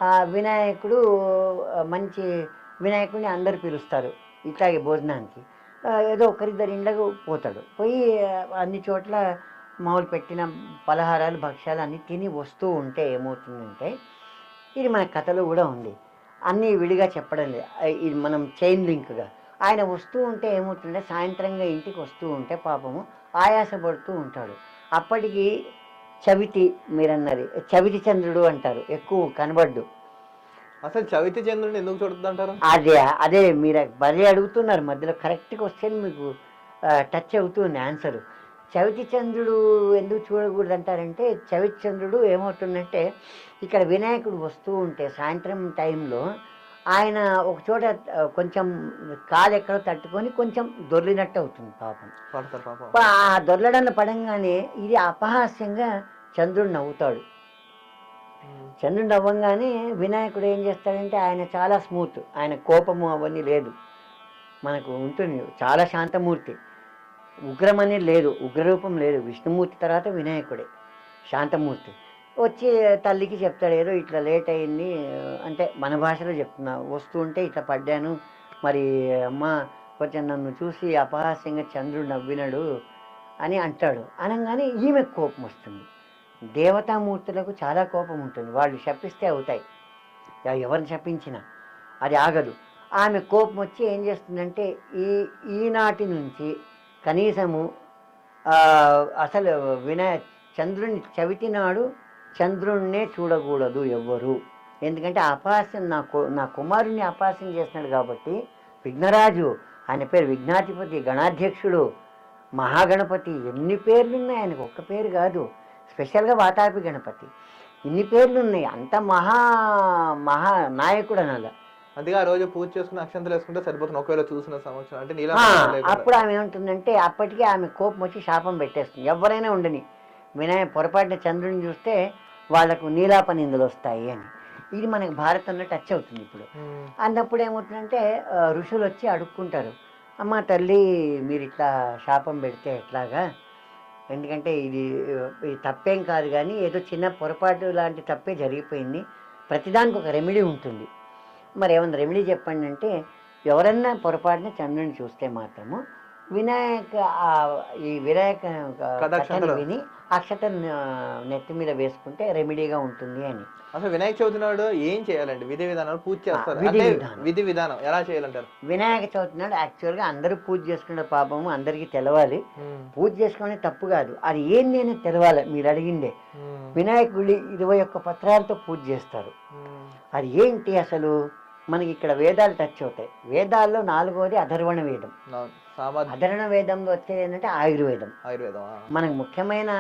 ఆ వినాయకుడు మంచి వినాయకుడిని అందరు పిలుస్తారు ఇట్లాగే భోజనానికి. ఏదో ఒకరిద్దరి ఇండ్లకు పోతాడు, పోయి అన్ని చోట్ల మామూలు పెట్టిన పలహారాలు భక్ష్యాలు అన్నీ తిని వస్తూ ఉంటే ఏమవుతుందంటే, ఇది మన కథలో కూడా ఉంది, అన్నీ విడిగా చెప్పడం లేదు, ఇది మనం చైన్ లింక్గా ఆయన వస్తూ ఉంటే ఏమవుతుందంటే సాయంత్రంగా ఇంటికి వస్తూ ఉంటే పాపము ఆయాసపడుతూ ఉంటాడు. అప్పటికి చవితి, మీరన్నది చవితి చంద్రుడు అంటారు, ఎక్కువ కనబడ్డు. అసలు చవితి చంద్రుడిని ఎందుకు చూడద్దు అంటారు? అదే అదే మీరు భలే అడుగుతున్నారు, మధ్యలో కరెక్ట్గా వస్తే మీకు టచ్ అవుతుంది ఆన్సరు. చవితి చంద్రుడు ఎందుకు చూడకూడదు అంటారంటే, చవితి చంద్రుడు ఏమవుతుందంటే ఇక్కడ వినాయకుడు వస్తూ ఉంటే సాయంత్రం టైంలో ఆయన ఒక చోట కొంచెం కాలు ఎక్కడో తట్టుకొని కొంచెం దొర్లినట్టు అవుతుంది పాపం. పడతారు పాపం. ఆ దొర్లడంలో పడంగానే ఇది అపహాస్యంగా చంద్రుడు నవ్వుతాడు. చంద్రుడు నవ్వంగానే వినాయకుడు ఏం చేస్తాడంటే, ఆయన చాలా స్మూత్, ఆయన కోపము అవన్నీ లేదు, మనకు ఉంటుంది, చాలా శాంతమూర్తి, ఉగ్రమని లేదు, ఉగ్రరూపం లేదు. విష్ణుమూర్తి తర్వాత వినాయకుడే శాంతమూర్తి. వచ్చి తల్లికి చెప్తాడు, ఏదో ఇట్లా లేట్ అయింది అంటే మన భాషలో చెప్తున్నా, వస్తూ ఉంటే ఇట్లా పడ్డాను, మరి అమ్మ కొంచెం నన్ను చూసి అపహాస్యంగా చంద్రుడు నవ్వినాడు అని అంటాడు. అనగానే ఈమెకు కోపం వస్తుంది. దేవతామూర్తులకు చాలా కోపం ఉంటుంది, వాళ్ళు శపిస్తే అవుతాయి, ఎవరిని శపించినా అది ఆగదు. ఆమె కోపం వచ్చి ఏం చేస్తుందంటే, ఈనాటి నుంచి కనీసము అసలు చంద్రుని చవితి నాడు చంద్రుణ్ణే చూడకూడదు ఎవ్వరు, ఎందుకంటే అపహాస్యం నా కుమారుణ్ణి అపహాస్యం చేస్తున్నాడు కాబట్టి. విఘ్నరాజు, ఆయన పేరు విఘ్నాధిపతి, గణాధ్యక్షుడు, మహాగణపతి, ఎన్ని పేర్లు ఉన్నాయి ఆయనకు, ఒక్క పేరు కాదు, స్పెషల్గా వాతాపి గణపతి, ఇన్ని పేర్లు ఉన్నాయి, అంత మహా నాయకుడు అనాల. అందుకే ఆ రోజు పూజ చేసుకుని అక్షంతలు వేసుకుంటే సరిపోతుంది, ఒకవేళ చూసిన సంవత్సరం అంటే నీలా. అప్పుడు ఆమె ఏమంటుందంటే, అప్పటికే ఆమె కోపం వచ్చి శాపం పెట్టేస్తుంది, ఎవరైనా ఉండని పొరపాటున చంద్రుని చూస్తే వాళ్లకు నీలాప నిందలు వస్తాయి అని. ఇది మనకి భారతంలో టచ్ అవుతుంది ఇప్పుడు. అన్నప్పుడు ఏమవుతుందంటే ఋషులు వచ్చి అడుక్కుంటారు, అమ్మ తల్లి మీరు ఇట్లా శాపం పెడితే ఎట్లాగా, ఎందుకంటే ఇది తప్పేం కాదు, కానీ ఏదో చిన్న పొరపాటు లాంటి తప్పే జరిగిపోయింది, ప్రతిదానికి ఒక రెమెడీ ఉంటుంది, మరి ఏమన్నా రెమెడీ చెప్పండి అంటే, ఎవరన్నా పొరపాటున చంద్రుని చూస్తే మాత్రము ఈ వినాయక కథను విని అక్షతను నెత్తి మీద వేసుకుంటే రెమెడీగా ఉంటుంది అని. అసలు వినాయక చవితి నాడు ఏం చేయాలండి? విధి విధానాలు పూజ చేస్తారు, విధి విధానం ఎలా చేయాలంటారు? వినాయక చవితి నాడు యాక్చువల్గా అందరూ పూజ చేసుకునే పాపము అందరికీ తెలవాలి, పూజ చేసుకునే తప్పు కాదు, అది ఏంది అని తెలవాలి. మీరు అడిగిందే, వినాయకుడి 21 పత్రాలతో పూజ చేస్తారు, అది ఏంటి అసలు? మనకి ఇక్కడ వేదాలు టచ్ అవుతాయి. వేదాల్లో 4వది అధర్వణ వేదం. అధర్వణ వేదంలో వచ్చేది ఏంటంటే ఆయుర్వేదం. మనకు ముఖ్యమైన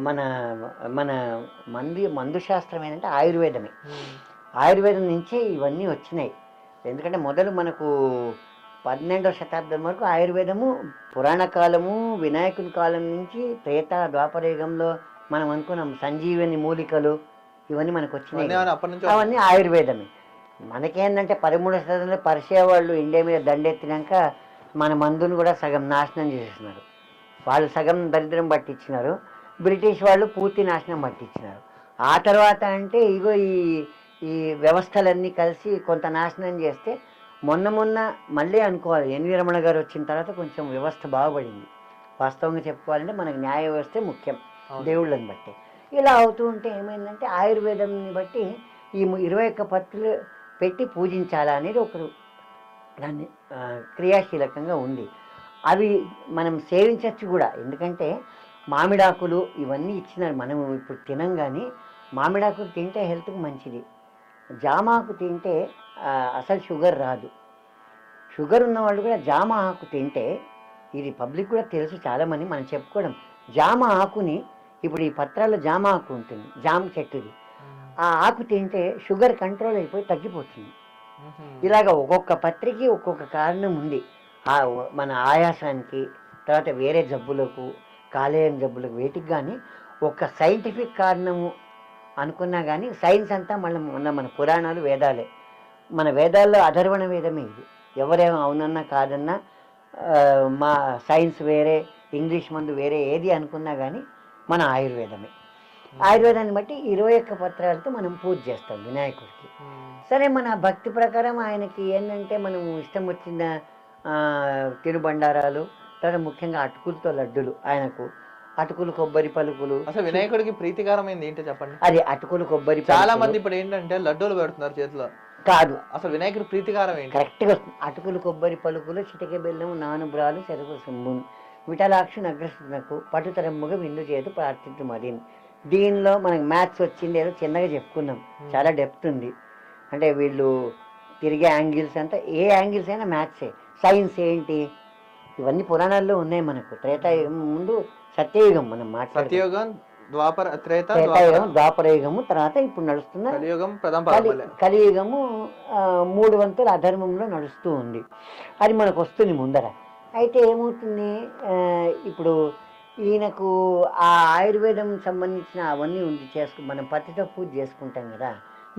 మన మన మందు శాస్త్రం ఏంటంటే ఆయుర్వేదమే. ఆయుర్వేదం నుంచే ఇవన్నీ వచ్చినాయి. ఎందుకంటే మొదలు మనకు 12వ శతాబ్దం వరకు ఆయుర్వేదము పురాణ కాలము, వినాయకుని కాలం నుంచి త్రేత ద్వాపరయుగంలో మనం అనుకున్నాం సంజీవని మూలికలు ఇవన్నీ మనకు వచ్చినాయి, అవన్నీ ఆయుర్వేదమే. మనకేంటంటే 13వ శతాబ్దంలో పర్షియా వాళ్ళు ఇండియా మీద దండెత్తినాక మన మందుని కూడా సగం నాశనం చేసేసినారు. వాళ్ళు సగం దరిద్రం పట్టించినారు, బ్రిటిష్ వాళ్ళు పూర్తి నాశనం పట్టించినారు. ఆ తర్వాత అంటే ఇగో ఈ వ్యవస్థలన్నీ కలిసి కొంత నాశనం చేస్తే మొన్న మళ్ళీ అనుకోవాలి, ఎన్వి రమణ గారు వచ్చిన తర్వాత కొంచెం వ్యవస్థ బాగుపడింది. వాస్తవంగా చెప్పుకోవాలంటే మనకు న్యాయ వ్యవస్థే ముఖ్యం, దేవుళ్ళని బట్టి. ఇలా అవుతూ ఉంటే ఏమైందంటే ఆయుర్వేదంని బట్టి ఈ 21 పత్రులు పెట్టి పూజించాలా అనేది ఒకరు దాన్ని క్రియాశీలకంగా ఉంది. అవి మనం సేవించవచ్చు కూడా, ఎందుకంటే మామిడాకులు ఇవన్నీ ఇచ్చినారు, మనం ఇప్పుడు తినం, కానీ మామిడాకులు తింటే హెల్త్కి మంచిది. జామాకు తింటే అసలు షుగర్ రాదు. షుగర్ ఉన్నవాళ్ళు కూడా జామ ఆకు తింటే, ఇది పబ్లిక్ కూడా తెలుసు చాలామంది, మనం చెప్పుకోవడం, జామ ఆకుని ఇప్పుడు ఈ పత్రాల్లో జామ ఆకు ఉంటుంది, జామ చెట్టుది, ఆ ఆకు తింటే షుగర్ కంట్రోల్ అయిపోయి తగ్గిపోతుంది. ఇలాగ ఒక్కొక్క పత్రికి ఒక్కొక్క కారణం ఉంది. మన ఆయాసానికి, తర్వాత వేరే జబ్బులకు, కాలేయం జబ్బులకు, వేటికి కానీ ఒక సైంటిఫిక్ కారణము అనుకున్నా కానీ సైన్స్ అంతా మన పురాణాలు వేదాలే. మన వేదాల్లో అధర్వణ వేదమే ఇది. ఎవరేమో అవునన్నా కాదన్నా, మా సైన్స్ వేరే, ఇంగ్లీష్ మందు వేరే, ఏది అనుకున్నా కానీ మన ఆయుర్వేదమే. ఆయుర్వేదాన్ని బట్టి 21 పత్రాలతో మనం పూజ చేస్తాం వినాయకుడికి. సరే, మన భక్తి ప్రకారం ఆయనకి ఏంటంటే మనం ఇష్టం వచ్చిన తినుబండారాలు, తర్వాత ముఖ్యంగా అటుకులతో లడ్డులు ఆయనకు అటుకులు కొబ్బరి పలుకులు. అసలు వినాయకుడికి ప్రీతికరమైంది ఏంటో చెప్పండి. అది అటుకులు కొబ్బరి చాలా పలుకులు. మంది ఇప్పుడు ఏంటంటే లడ్డూలు పెడుతున్నారు చేతిలో. కాదు, అసలు వినాయకుడి ప్రీతికారం ఏంటి? కరెక్ట్గా వస్తుంది. అటుకులు కొబ్బరి పలుకులు చిటికె బెల్లము నానుబ్రాలు చెరుకు సొమ్మును విఠలాక్షి నగ్రస్తునకు పటుతరమ్ముగా విందు చేతు ప్రార్థించుమది. దీనిలో మనకి మ్యాథ్స్ వచ్చింది ఏదో చిన్నగా చెప్పుకున్నాం, చాలా డెప్త్ ఉంది. అంటే వీళ్ళు తిరిగే యాంగిల్స్ అంతా, ఏ యాంగిల్స్ అయినా మ్యాథ్సే. సైన్స్ ఏంటి, ఇవన్నీ పురాణాల్లో ఉన్నాయి మనకు. త్రేతాయుగం ముందు సత్యయుగం మనం మాట్లాడుతాం. సత్యయుగం, ద్వాపర, త్రేతాయుగం, ద్వాపరయుగము, తర్వాత ఇప్పుడు నడుస్తున్న కలియుగం, కలియుగము 3 వంతుల అధర్మంలో నడుస్తూ ఉంది. అది మనకు వస్తుంది ముందర. అయితే ఏమవుతుంది, ఇప్పుడు ఈయనకు ఆ ఆయుర్వేదం సంబంధించిన అవన్నీ ఉంది మనం పత్తితో పూజ చేసుకుంటాం కదా.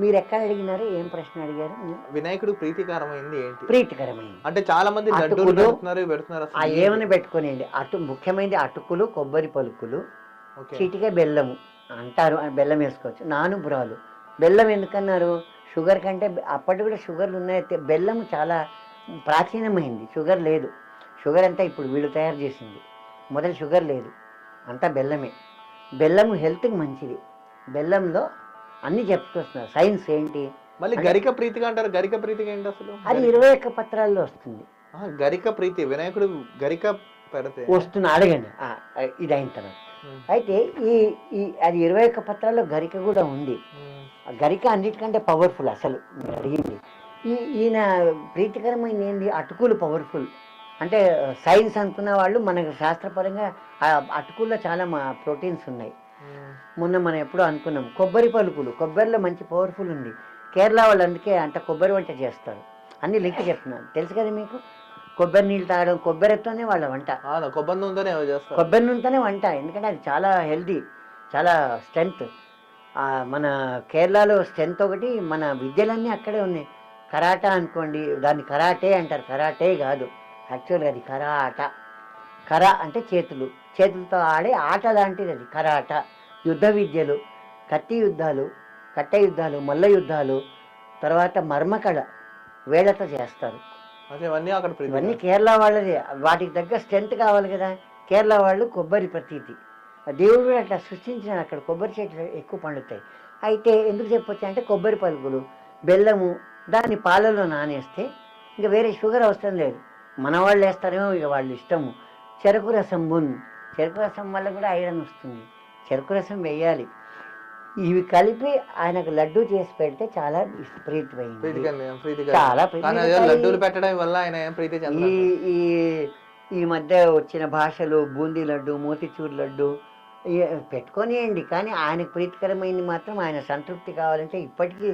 మీరు ఎక్కడ అడిగినారు, ఏం ప్రశ్న అడిగారు? వినాయకుడు ప్రీతికరమైంది ఏంటి? ప్రీతికరమైంది అంటే చాలా మంది పెడుతున్నారు. ఏమని పెట్టుకునేది, అటుకుమైంది అటుకులు కొబ్బరి పలుకులు చిటిక బెల్లము అంటారు. బెల్లం వేసుకోవచ్చు. నానుబ్రాలు, బెల్లం ఎందుకన్నారు? షుగర్ కంటే అప్పటి కూడా షుగర్లు ఉన్నాయి. బెల్లము చాలా ప్రాచీనమైంది, షుగర్ లేదు. షుగర్ అంతా ఇప్పుడు వీళ్ళు తయారు చేసింది, మొదలు షుగర్ లేదు, అంతా బెల్లమే. బెల్లము హెల్త్కి మంచిది. బెల్లంలో అన్ని చెప్పుకొస్తున్నారు. సైన్స్ ఏంటి, మళ్ళీ గరిక ప్రీతిగా అంటారు. గరిక ప్రీతిగా ఏంటి అసలు? అది 21 పత్రాల్లో వస్తుంది. గరిక ప్రీతి, వినాయకుడు గరిక పెడితే వస్తుంది. అడగండి ఇది అయిన తర్వాత. అయితే ఈ అది 21 పత్రాల్లో గరిక కూడా ఉంది. గరిక అన్నిటికంటే పవర్ఫుల్. అసలు అడిగింది ఈయన ప్రీతికరమైన ఏంది, అటుకులు పవర్ఫుల్. అంటే సైన్స్ అనుకున్న వాళ్ళు మనకు శాస్త్రపరంగా అటుకుల్లో చాలా ప్రోటీన్స్ ఉన్నాయి. మొన్న మనం ఎప్పుడో అనుకున్నాం. కొబ్బరి పలుకులు, కొబ్బరిలో మంచి పవర్ఫుల్ ఉంది. కేరళ వాళ్ళు అందుకే అంత కొబ్బరి వంట చేస్తారు. అన్ని లింక్ చెప్తున్నాను, తెలుసు కదా మీకు. కొబ్బరి నీళ్ళు తాగడం, కొబ్బరితోనే వాళ్ళ వంట. కొబ్బరి నూనెతోనే వంట, ఎందుకంటే అది చాలా హెల్దీ, చాలా స్ట్రెంగ్త్. మన కేరళలో స్ట్రెంగ్త్ ఒకటి, మన విద్యలన్నీ అక్కడే ఉన్నాయి. కరాటా అనుకోండి, దాన్ని కరాటే అంటారు. కరాటే కాదు, యాక్చువల్గా అది కరాట. కరా అంటే చేతులు, చేతులతో ఆడే ఆట లాంటిది అది కరాట. యుద్ధ విద్యలు, కత్తి యుద్ధాలు, కట్టె యుద్ధాలు, మల్ల యుద్ధాలు, తర్వాత మర్మకళ వేళతో చేస్తారు. ఇవన్నీ కేరళ వాళ్ళది. వాటికి తగ్గ స్ట్రెంత్ కావాలి కదా. కేరళ వాళ్ళు కొబ్బరి ప్రతీతి, దేవుడు అట్లా సృష్టించిన అక్కడ కొబ్బరి చెట్లు ఎక్కువ పండుతాయి. అయితే ఎందుకు చెప్పొచ్చు అంటే కొబ్బరి పలుకులు, బెల్లము, దాన్ని పాలలో నానేస్తే ఇంకా వేరే షుగర్ అవసరం లేదు. మన వాళ్ళు వేస్తారేమో, ఇక వాళ్ళు ఇష్టము. చెరుకు రసం చెరుకు రసం వల్ల కూడా ఐరన్ వస్తుంది. చెరుకు రసం వేయాలి. ఇవి కలిపి ఆయనకు లడ్డు చేసి పెడితే చాలా ప్రీతిమైంది, చాలా ఈ మధ్య వచ్చిన భాషలు బూందీ లడ్డు, మోతిచూర్ లడ్డు పెట్టుకొనియండి. కానీ ఆయనకు ప్రీతికరమైంది మాత్రం, ఆయన సంతృప్తి కావాలంటే ఇప్పటికీ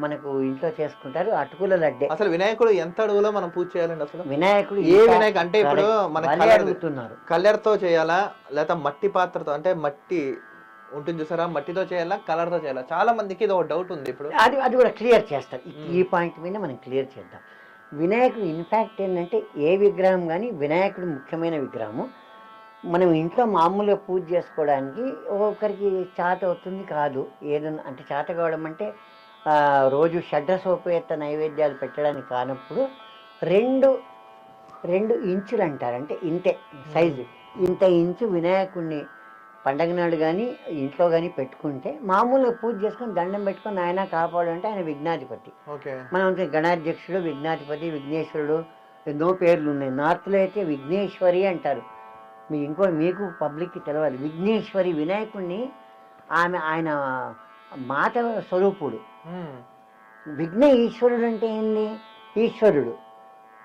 మనకు ఇంట్లో చేసుకుంటారు అటుకుల లడ్డే. అసలు వినాయకుడు ఎంత అడుగులో మనం పూజ చేయాలండి? అసలు వినాయకుడు ఏ వినాయకుడు అంటే ఇప్పుడు మన అడుగుతున్నారు, కలర్తో చేయాలా లేదా మట్టి పాత్రతో, అంటే మట్టి ఉంటుంది చూసారా, మట్టితో చేయాలా కలర్తో చేయాలా? చాలా మందికి ఇది ఒక డౌట్ ఉంది. ఇప్పుడు అది కూడా క్లియర్ చేస్తారు. ఈ పాయింట్ మీద మనం క్లియర్ చేద్దాం. వినాయకుడు ఇన్ఫ్యాక్ట్ ఏంటంటే ఏ విగ్రహం కానీ, వినాయకుడు ముఖ్యమైన విగ్రహము. మనం ఇంట్లో మామూలుగా పూజ చేసుకోవడానికి ఒక్కొక్కరికి చేత అవుతుంది కాదు. ఏదన్నా అంటే చేత కావడం అంటే రోజు షడ్రసోపేత నైవేద్యాలు పెట్టడానికి కానప్పుడు 2 ఇంచులు అంటారు. అంటే ఇంతే సైజు, ఇంత ఇంచు వినాయకుడిని పండగ నాడు కానీ ఇంట్లో కానీ పెట్టుకుంటే, మామూలుగా పూజ చేసుకొని దండం పెట్టుకొని ఆయన కాపాడు అంటే ఆయన విఘ్నాధిపతి. మనం గణాధ్యక్షుడు, విఘ్నాధిపతి, విఘ్నేశ్వరుడు ఎన్నో పేర్లు ఉన్నాయి. నార్త్లో అయితే విఘ్నేశ్వరి అంటారు. మీకు పబ్లిక్కి తెలవాలి. విఘ్నేశ్వరి వినాయకుడిని ఆయన మాత స్వరూపుడు. విఘ్న ఈశ్వరుడు అంటే ఏంది? ఈశ్వరుడు,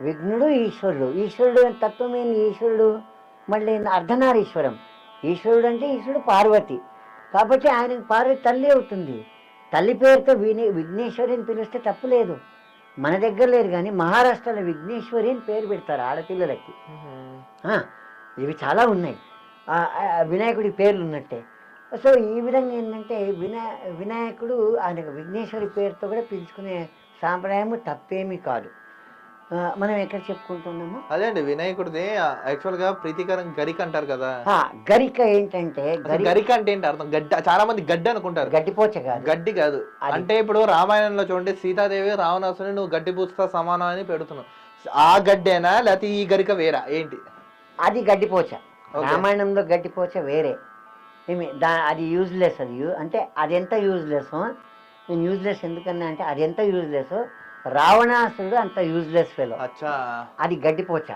విఘ్నుడు ఈశ్వరుడు. ఈశ్వరుడు తత్వం ఏంది? ఈశ్వరుడు మళ్ళీ అర్ధనారీశ్వరం. ఈశ్వరుడు అంటే ఈశ్వరుడు పార్వతి, కాబట్టి ఆయనకు పార్వతి తల్లి అవుతుంది. తల్లి పేరుతో విఘ్నేశ్వరి అని పిలిస్తే తప్పులేదు. మన దగ్గర లేదు కానీ మహారాష్ట్రలో విఘ్నేశ్వరి అని పేరు పెడతారు ఆడపిల్లలకి. ఇవి చాలా ఉన్నాయి వినాయకుడి పేర్లు ఉన్నట్టే. సో ఈ విధంగా ఏంటంటే వినాయకుడు ఆయనకు విఘ్నేశ్వరి పేరుతో కూడా పిలుచుకునే సాంప్రదాయము తప్పేమీ కాదు. మనం ఎక్కడ చెప్పుకుంటున్నాము? అదే అండి, వినాయకుడిది యాక్చువల్ గా ప్రీతికరం గరిక అంటారు కదా. గరిక ఏంటంటే, గరిక అంటే ఏంటి అర్థం? గడ్డ, చాలా మంది గడ్డి అనుకుంటారు. గడ్డిపోచ కాదు, గడ్డి కాదు. అంటే ఇప్పుడు రామాయణంలో చూడండి, సీతాదేవి రావణాసుని నువ్వు గడ్డి పూస్తా సమానం అని పెడుతున్నావు. ఆ గడ్డేనా లేకపోతే ఈ గరిక వేరా ఏంటి? అది గడ్డిపోచ. రామాయణంలో గడ్డిపోచ వేరే. అది యూజ్లెస్, అంటే అది ఎంత యూజ్లెస్. నేను యూజ్లెస్ ఎందుకన్నా అంటే అది ఎంత యూజ్లెస్, రావణాసురుడు అంత యూజ్లెస్ ఫెలో. అచ్చా. అది గడ్డిపోచ.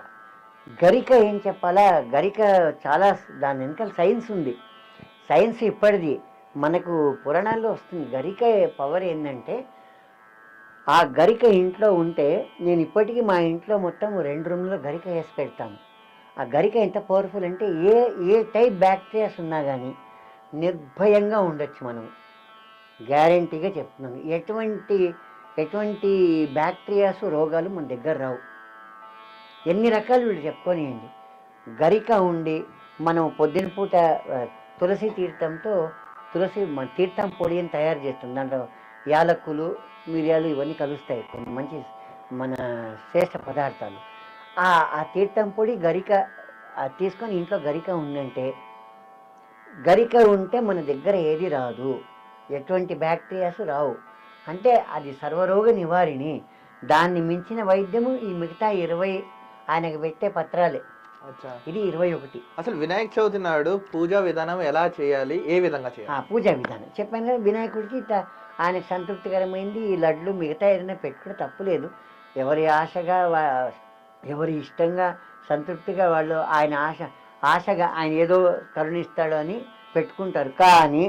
గరిక ఏం చెప్పాలా, గరిక చాలా దాని వెనకాల సైన్స్ ఉంది. సైన్స్ ఇప్పటిది మనకు పురాణాల్లో వస్తుంది. గరిక పవర్ ఏంటంటే, ఆ గరిక ఇంట్లో ఉంటే, నేను ఇప్పటికీ మా ఇంట్లో మొత్తం 2 రూమ్లో గరిక వేసి పెడతాను. ఆ గరిక ఎంత పవర్ఫుల్ అంటే ఏ టైప్ బ్యాక్టీరియాస్ ఉన్నా కానీ నిర్భయంగా ఉండొచ్చు మనం. గ్యారంటీగా చెప్తున్నాను. ఎటువంటి బ్యాక్టీరియాస్ రోగాలు మన దగ్గర రావు. ఎన్ని రకాలు వీళ్ళు చెప్పుకోనియండి. గరిక ఉండి మనం పొద్దున పూట తులసి తీర్థంతో మన తీర్థం పొడి అని తయారు చేస్తాం. దాంట్లో యాలక్కులు, మిరియాలు ఇవన్నీ కలుస్తాయి, కొన్ని మంచి మన శ్రేష్ఠ పదార్థాలు. ఆ తీర్థం పొడి గరిక తీసుకొని ఇంట్లో గరిక ఉందంటే, గరిక ఉంటే మన దగ్గర ఏది రాదు, ఎటువంటి బ్యాక్టీరియాస్ రావు. అంటే అది సర్వరోగ నివారిణి. దాన్ని మించిన వైద్యము ఈ మిగతా 20 ఆయనకు పెట్టే పత్రాలే. ఇది 21. అసలు వినాయక చవితి నాడు పూజా విధానం ఎలా చేయాలి, ఏ విధంగా చేయాలి? పూజా విధానం చెప్పాను కదా. వినాయకుడికి ఆయనకు సంతృప్తికరమైంది ఈ లడ్లు, మిగతా ఏదైనా పెట్టుకుంటే తప్పులేదు. ఎవరి ఆశగా, ఎవరి ఇష్టంగా, సంతృప్తిగా వాళ్ళు ఆయన ఆశగా ఆయన ఏదో కరుణిస్తాడు అని పెట్టుకుంటారు. కానీ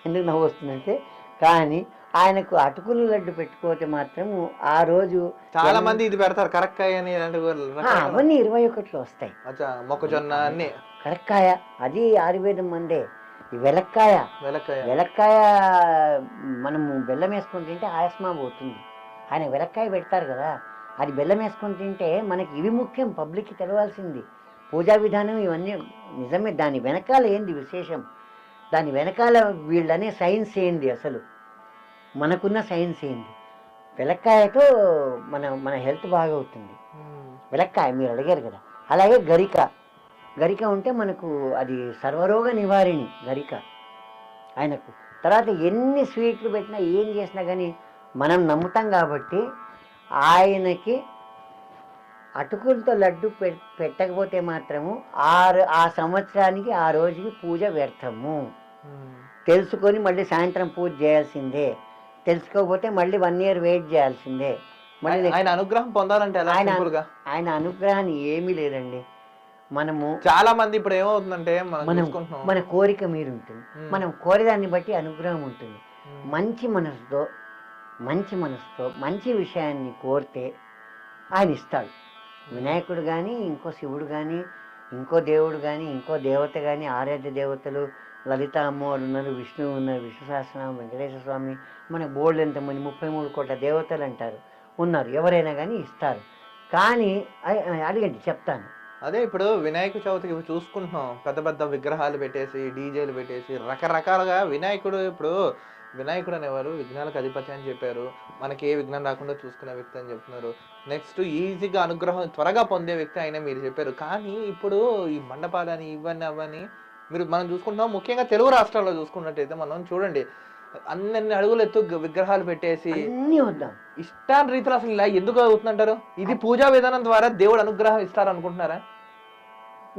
ఎందుకు నవ్వు వస్తుందంటే, కానీ ఆయనకు అటుకులు లడ్డు పెట్టుకోతే మాత్రం ఆ రోజు చాలా మంది ఇది పెడతారు, కరక్కాయ అని. అవన్నీ 21లో వస్తాయి. మొక్కజొన్న అన్ని కరక్కాయ, అది ఆయుర్వేదం మందే. ఈ వెలక్కాయ మనము బెల్లం వేసుకొని తింటే ఆయాస్మా పోతుంది. ఆయన వెలక్కాయ పెడతారు కదా, అది బెల్లం వేసుకొని తింటే మనకి ఇవి ముఖ్యం, పబ్లిక్కి తెలవాల్సింది. పూజా విధానం ఇవన్నీ నిజమే. దాని వెనకాల ఏంది విశేషం, దాని వెనకాల వీళ్ళనే సైన్స్ ఏంది, అసలు మనకున్న సైన్స్ ఏంది. వెలక్కాయతో మన హెల్త్ బాగా అవుతుంది. వెలక్కాయ మీరు అడిగారు కదా. అలాగే గరిక ఉంటే మనకు అది సర్వరోగ నివారిణి గరిక ఆయనకు. తర్వాత ఎన్ని స్వీట్లు పెట్టినా ఏం చేసినా కానీ మనం నమ్ముతాం కాబట్టి, ఆయనకి అటుకులతో లడ్డు పెట్టకపోతే మాత్రము ఆ సంవత్సరానికి ఆ రోజుకి పూజ వ్యర్థము. తెలుసుకొని మళ్ళీ సాయంత్రం పూజ చేయాల్సిందే. తెలుసుకోకపోతే మళ్ళీ 1 year వెయిట్ చేయాల్సిందే. మళ్ళీ ఆయన అనుగ్రహం పొందాలంటే ఆయన అనుగ్రహాన్ని ఏమీ లేదండి. మనము చాలా మంది ఇప్పుడు ఏమవుతుందంటే, మన కోరిక మీరు ఉంటుంది, మనం కోరేదాన్ని బట్టి అనుగ్రహం ఉంటుంది. మంచి మనసుతో మంచి విషయాన్ని కోరితే ఆయన ఇస్తాడు. వినాయకుడు కానీ, ఇంకో శివుడు కానీ, ఇంకో దేవుడు కానీ, ఇంకో దేవత కానీ, ఆరాధ్య దేవతలు లలిత అమ్మవారు ఉన్నారు, విష్ణువు ఉన్నారు, విష్ణు సహస్రనామం, వెంకటేశ్వర స్వామి, మన బోర్డు ఎంతమంది 33 కోట్ల దేవతలు అంటారు ఉన్నారు. ఎవరైనా కానీ ఇస్తారు. కానీ అడిగండి చెప్తాను. అదే ఇప్పుడు వినాయక చవితికి చూసుకుంటున్నాం, పెద్ద పెద్ద విగ్రహాలు పెట్టేసి, డీజేలు పెట్టేసి, రకరకాలుగా వినాయకుడు అనేవారు విఘ్నాలకు అధిపతి అని చెప్పారు. మనకి ఏ విఘ్నం రాకుండా చూసుకునే వ్యక్తి అని చెప్తున్నారు. నెక్స్ట్ ఈజీగా అనుగ్రహం త్వరగా పొందే వ్యక్తి అయినా మీరు చెప్పారు. కానీ ఇప్పుడు ఈ మండపాలని ఇవన్నీ అవన్నీ మనం చూసుకుంటున్నాం. ముఖ్యంగా తెలుగు రాష్ట్రాల్లో చూసుకున్నట్టయితే మనం చూడండి, అన్ని అడుగులు ఎత్తు విగ్రహాలు పెట్టేసి ఇష్టాన్ని రీతిలో అసలు ఇలా ఎందుకు అవుతుందంటారు? ఇది పూజా విధానం ద్వారా దేవుడు అనుగ్రహం ఇస్తారు అనుకుంటున్నారా?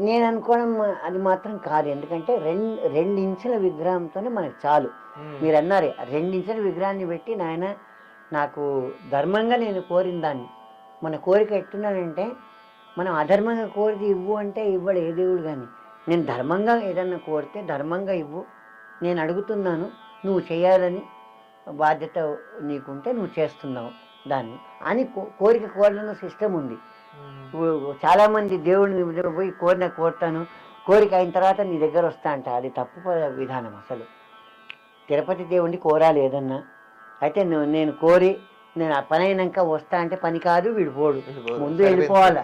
నేను అనుకోవడం అది మాత్రం కాదు. ఎందుకంటే 2 ఇంచుల విగ్రహంతోనే మనకు చాలు. మీరు అన్నారే 2 ఇంచుల విగ్రహాన్ని పెట్టి నాయన నాకు ధర్మంగా నేను కోరిన దాన్ని, మన కోరిక ఎట్టున్నానంటే, మనం అధర్మంగా కోరిది ఇవ్వు అంటే ఇవ్వడు ఏ దేవుడు. కానీ నేను ధర్మంగా ఏదన్నా కోరితే ధర్మంగా ఇవ్వు, నేను అడుగుతున్నాను, నువ్వు చేయాలని బాధ్యత నీకుంటే నువ్వు చేస్తున్నావు దాన్ని అని కోరిక కోరడం సిస్టమ్ ఉంది. చాలామంది దేవుడిని పోయి కోరుతాను, కోరిక అయిన తర్వాత నీ దగ్గర వస్తా అంట. అది తప్పు విధానం. అసలు తిరుపతి దేవుడిని కోరాలి ఏదన్నా అయితే, నేను ఆ పని అయినాక వస్తా అంటే పని కాదు, వీడు పోడు, ముందు వెళ్ళిపోవాలా.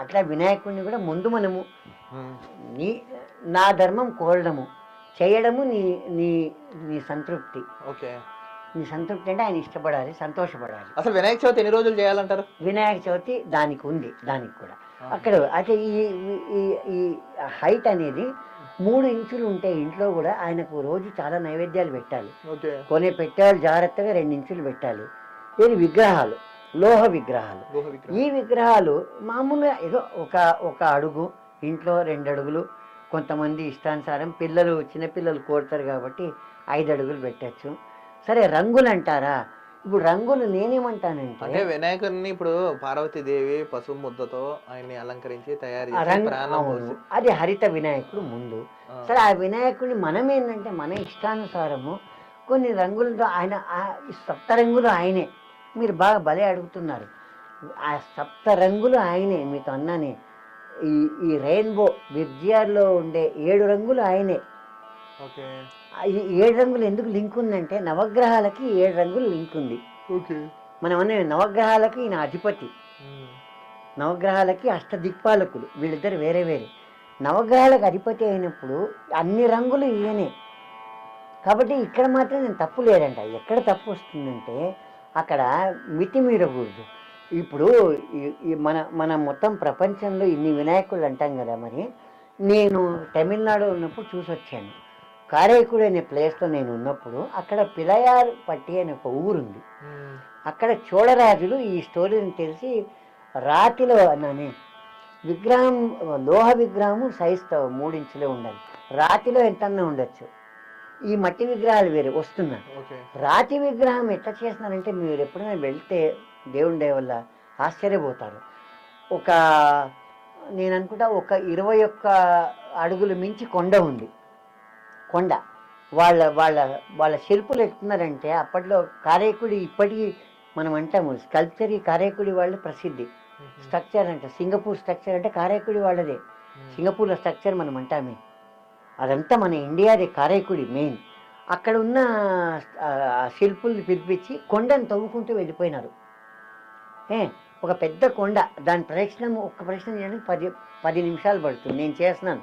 అట్లా వినాయకుడిని కూడా ముందు మనము నా ధర్మం కోరడము, చేయడము నీ సంతృప్తి. నీ సంతృప్తి అంటే ఆయన ఇష్టపడాలి, సంతోషపడాలి. అసలు వినాయక చవితి ఎన్ని రోజులు చేయాలంటారు? వినాయక చవితి దానికి ఉంది, దానికి కూడా అక్కడ అయితే ఈ హైట్ అనేది 3 ఇంచులు ఉంటే ఇంట్లో కూడా ఆయనకు రోజు చాలా నైవేద్యాలు పెట్టాలి. పెట్టేవాళ్ళు జాగ్రత్తగా 2 ఇంచులు పెట్టాలి. ఇది విగ్రహాలు, లోహ విగ్రహాలు. ఈ విగ్రహాలు మామూలుగా ఏదో ఒక అడుగు, ఇంట్లో 2 అడుగులు కొంతమంది ఇష్టానుసారం పిల్లలు చిన్నపిల్లలు కోరుతారు కాబట్టి 5 అడుగులు పెట్టచ్చు. సరే రంగులు అంటారా, ఇప్పుడు రంగులు నేనేమంటానంటే అంటే వినాయకుడిని ఇప్పుడు పార్వతీదేవి పసుపు ముద్దతో ఆయన్ని అలంకరించి తయారు ఆ చేసి రంగు ప్రాణం అవును, పోసి అది హరిత వినాయకుడు ముందు. సరే ఆ వినాయకుడిని మనం ఏంటంటే మన ఇష్టానుసారము కొన్ని రంగులతో ఆయన ఈ సప్త రంగులు ఆయనే. మీరు బాగా భలే అడుగుతున్నారు. ఆ సప్త రంగులు ఆయనే, మీతో అన్నానే. ఈ ఈ రెయిన్బో విబ్జిఆర్లో ఉండే 7 రంగులు ఆయనే. ఓకే ఈ 7 రంగులు ఎందుకు లింక్ ఉందంటే నవగ్రహాలకి 7 రంగులు లింక్ ఉంది. ఓకే మనం అనే నవగ్రహాలకి ఈయన అధిపతి, నవగ్రహాలకి అష్టదిక్పాలకులు, వీళ్ళిద్దరు వేరే వేరే. నవగ్రహాలకు అధిపతి అయినప్పుడు అన్ని రంగులు ఈయనే. కాబట్టి ఇక్కడ మాత్రం నేను తప్పు లేదంట. ఎక్కడ తప్పు వస్తుందంటే అక్కడ మితిమీరకూడదు. ఇప్పుడు మన మన మొత్తం ప్రపంచంలో ఇన్ని వినాయకుడు అంటాం కదా. మరి నేను తమిళనాడు ఉన్నప్పుడు చూసి వచ్చాను. కారైకుడి అనే ప్లేస్లో నేను ఉన్నప్పుడు అక్కడ పిలయార్ పట్టి అనే ఒక ఊరుంది. అక్కడ చోళరాజులు ఈ స్టోరీని తెలిసి రాతిలో అన్నానే విగ్రహం, లోహ విగ్రహం సైజు 3 ఇంచులే ఉండాలి. రాతిలో ఎంతన్నా ఉండొచ్చు. ఈ మట్టి విగ్రహాలు వేరే వస్తున్నాయి. రాతి విగ్రహం ఎట్లా చేస్తున్నారంటే మీరు ఎప్పుడైనా వెళ్తే దేవుని దయ వల్ల ఆశ్చర్యపోతారు. ఒక నేను అనుకుంటా ఒక 21 అడుగులు మించి కొండ ఉంది. కొండ వాళ్ళ వాళ్ళ వాళ్ళ శిల్పులు ఎట్టున్నారంటే అప్పట్లో కారైకుడి, ఇప్పటికీ మనం అంటాము స్కల్ప్చర్, ఈ కారైకుడి వాళ్ళు ప్రసిద్ధి. స్ట్రక్చర్ అంటే సింగపూర్ స్ట్రక్చర్ అంటే కారైకుడి వాళ్ళదే. సింగపూర్లో స్ట్రక్చర్ మనం అంటామే, అదంతా మన ఇండియాదే కారైకుడి మెయిన్. అక్కడ ఉన్న శిల్పుల్ని పిలిపించి కొండను తవ్వుకుంటూ వెళ్ళిపోయినారు. ఒక పెద్ద కొండ, దాని ప్రదక్షిణం ఒక్క ప్రదక్షిణం చేయడానికి 10 నిమిషాలు పడుతుంది. నేను చేస్తున్నాను.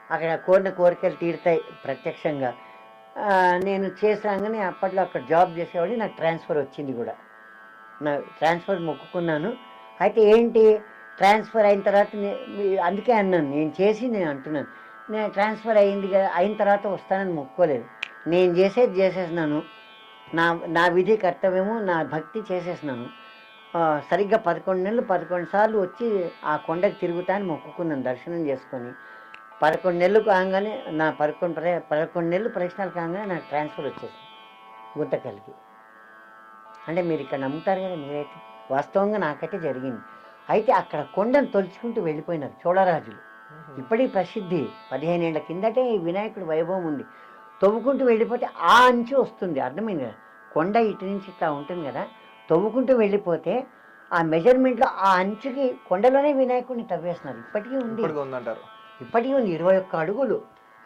అక్కడ కోరిన కోరికలు తీరుతాయి ప్రత్యక్షంగా. నేను చేసాగానే అప్పట్లో అక్కడ జాబ్ చేసేవాడిని. నాకు ట్రాన్స్ఫర్ వచ్చింది కూడా. నా ట్రాన్స్ఫర్ మొక్కుకున్నాను. అయితే ఏంటి ట్రాన్స్ఫర్ అయిన తర్వాత అందుకే అన్నాను, నేను అంటున్నాను, నేను ట్రాన్స్ఫర్ అయింది కదా, అయిన తర్వాత వస్తానని మొక్కుకోలేదు. నేను చేసేసినాను. నా విధి కర్తవ్యము, నా భక్తి చేసేసినాను. సరిగ్గా 11 నెలలు 11 సార్లు వచ్చి ఆ కొండకు తిరుగుతాను మొక్కుకున్నాను దర్శనం చేసుకొని. 11 నెలలు కాగానే నా 11 నెలలు ప్రశ్నలు కాగానే నాకు ట్రాన్స్ఫర్ వచ్చేసింది గుంతకల్కి. అంటే మీరు ఇక్కడ నమ్ముతారు కదా మీరైతే, వాస్తవంగా నాకైతే జరిగింది. అయితే అక్కడ కొండను తొలుచుకుంటూ వెళ్ళిపోయినారు చోళరాజులు. ఇప్పటికీ ప్రసిద్ధి. 15 ఏళ్ల కిందటే ఈ వినాయకుడి వైభవం ఉంది. తవ్వుకుంటూ వెళ్ళిపోతే ఆ అంచు వస్తుంది. అర్థమైంది కదా, కొండ ఇటు నుంచి ఇట్లా ఉంటుంది కదా, తవ్వుకుంటూ వెళ్ళిపోతే ఆ మెజర్మెంట్లో ఆ అంచుకి కొండలోనే వినాయకుడిని తవ్వేస్తున్నారు. ఇప్పటికీ ఉంది, ఇప్పటికీ ఉంది 21 అడుగులు.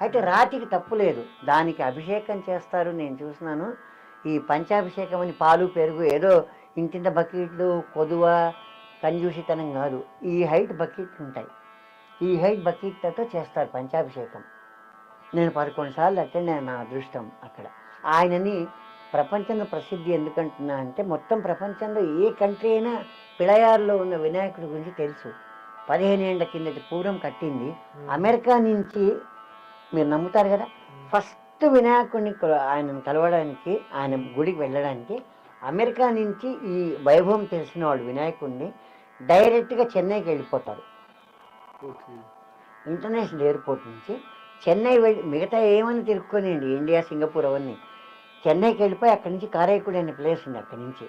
అయితే రాతికి తప్పు లేదు, దానికి అభిషేకం చేస్తారు. నేను చూసినాను. ఈ పంచాభిషేకం అని పాలు పెరుగు ఏదో ఇంతింత బకెట్లు కొదువ కంజూషితనం కాదు. ఈ హైట్ బకెట్లు ఉంటాయి. ఈ హైట్ బకెట్లతో చేస్తారు పంచాభిషేకం. నేను 11 సార్లు అటెండ్ అయిన, నా అదృష్టం అక్కడ. ఆయనని ప్రపంచంలో ప్రసిద్ధి ఎందుకంటున్నా అంటే మొత్తం ప్రపంచంలో ఏ కంట్రీ అయినా పిళయారులో ఉన్న వినాయకుడి గురించి తెలుసు. 15 ఏళ్ల కిందటి పూర్వం కట్టింది. అమెరికా నుంచి, మీరు నమ్ముతారు కదా, ఫస్ట్ వినాయకుడిని ఆయనను కలవడానికి, ఆయన గుడికి వెళ్ళడానికి అమెరికా నుంచి ఈ వైభవం తెలిసిన వాళ్ళు వినాయకుడిని డైరెక్ట్గా చెన్నైకి వెళ్ళిపోతారు. ఇంటర్నేషనల్ ఎయిర్పోర్ట్ నుంచి చెన్నై వెళ్ళి మిగతా ఏమని తిరుక్కొనియండి, ఇండియా సింగపూర్ అవన్నీ, చెన్నైకి వెళ్ళిపోయి అక్కడి నుంచి కారైకుడి అనే ప్లేస్ ఉంది. అక్కడి నుంచి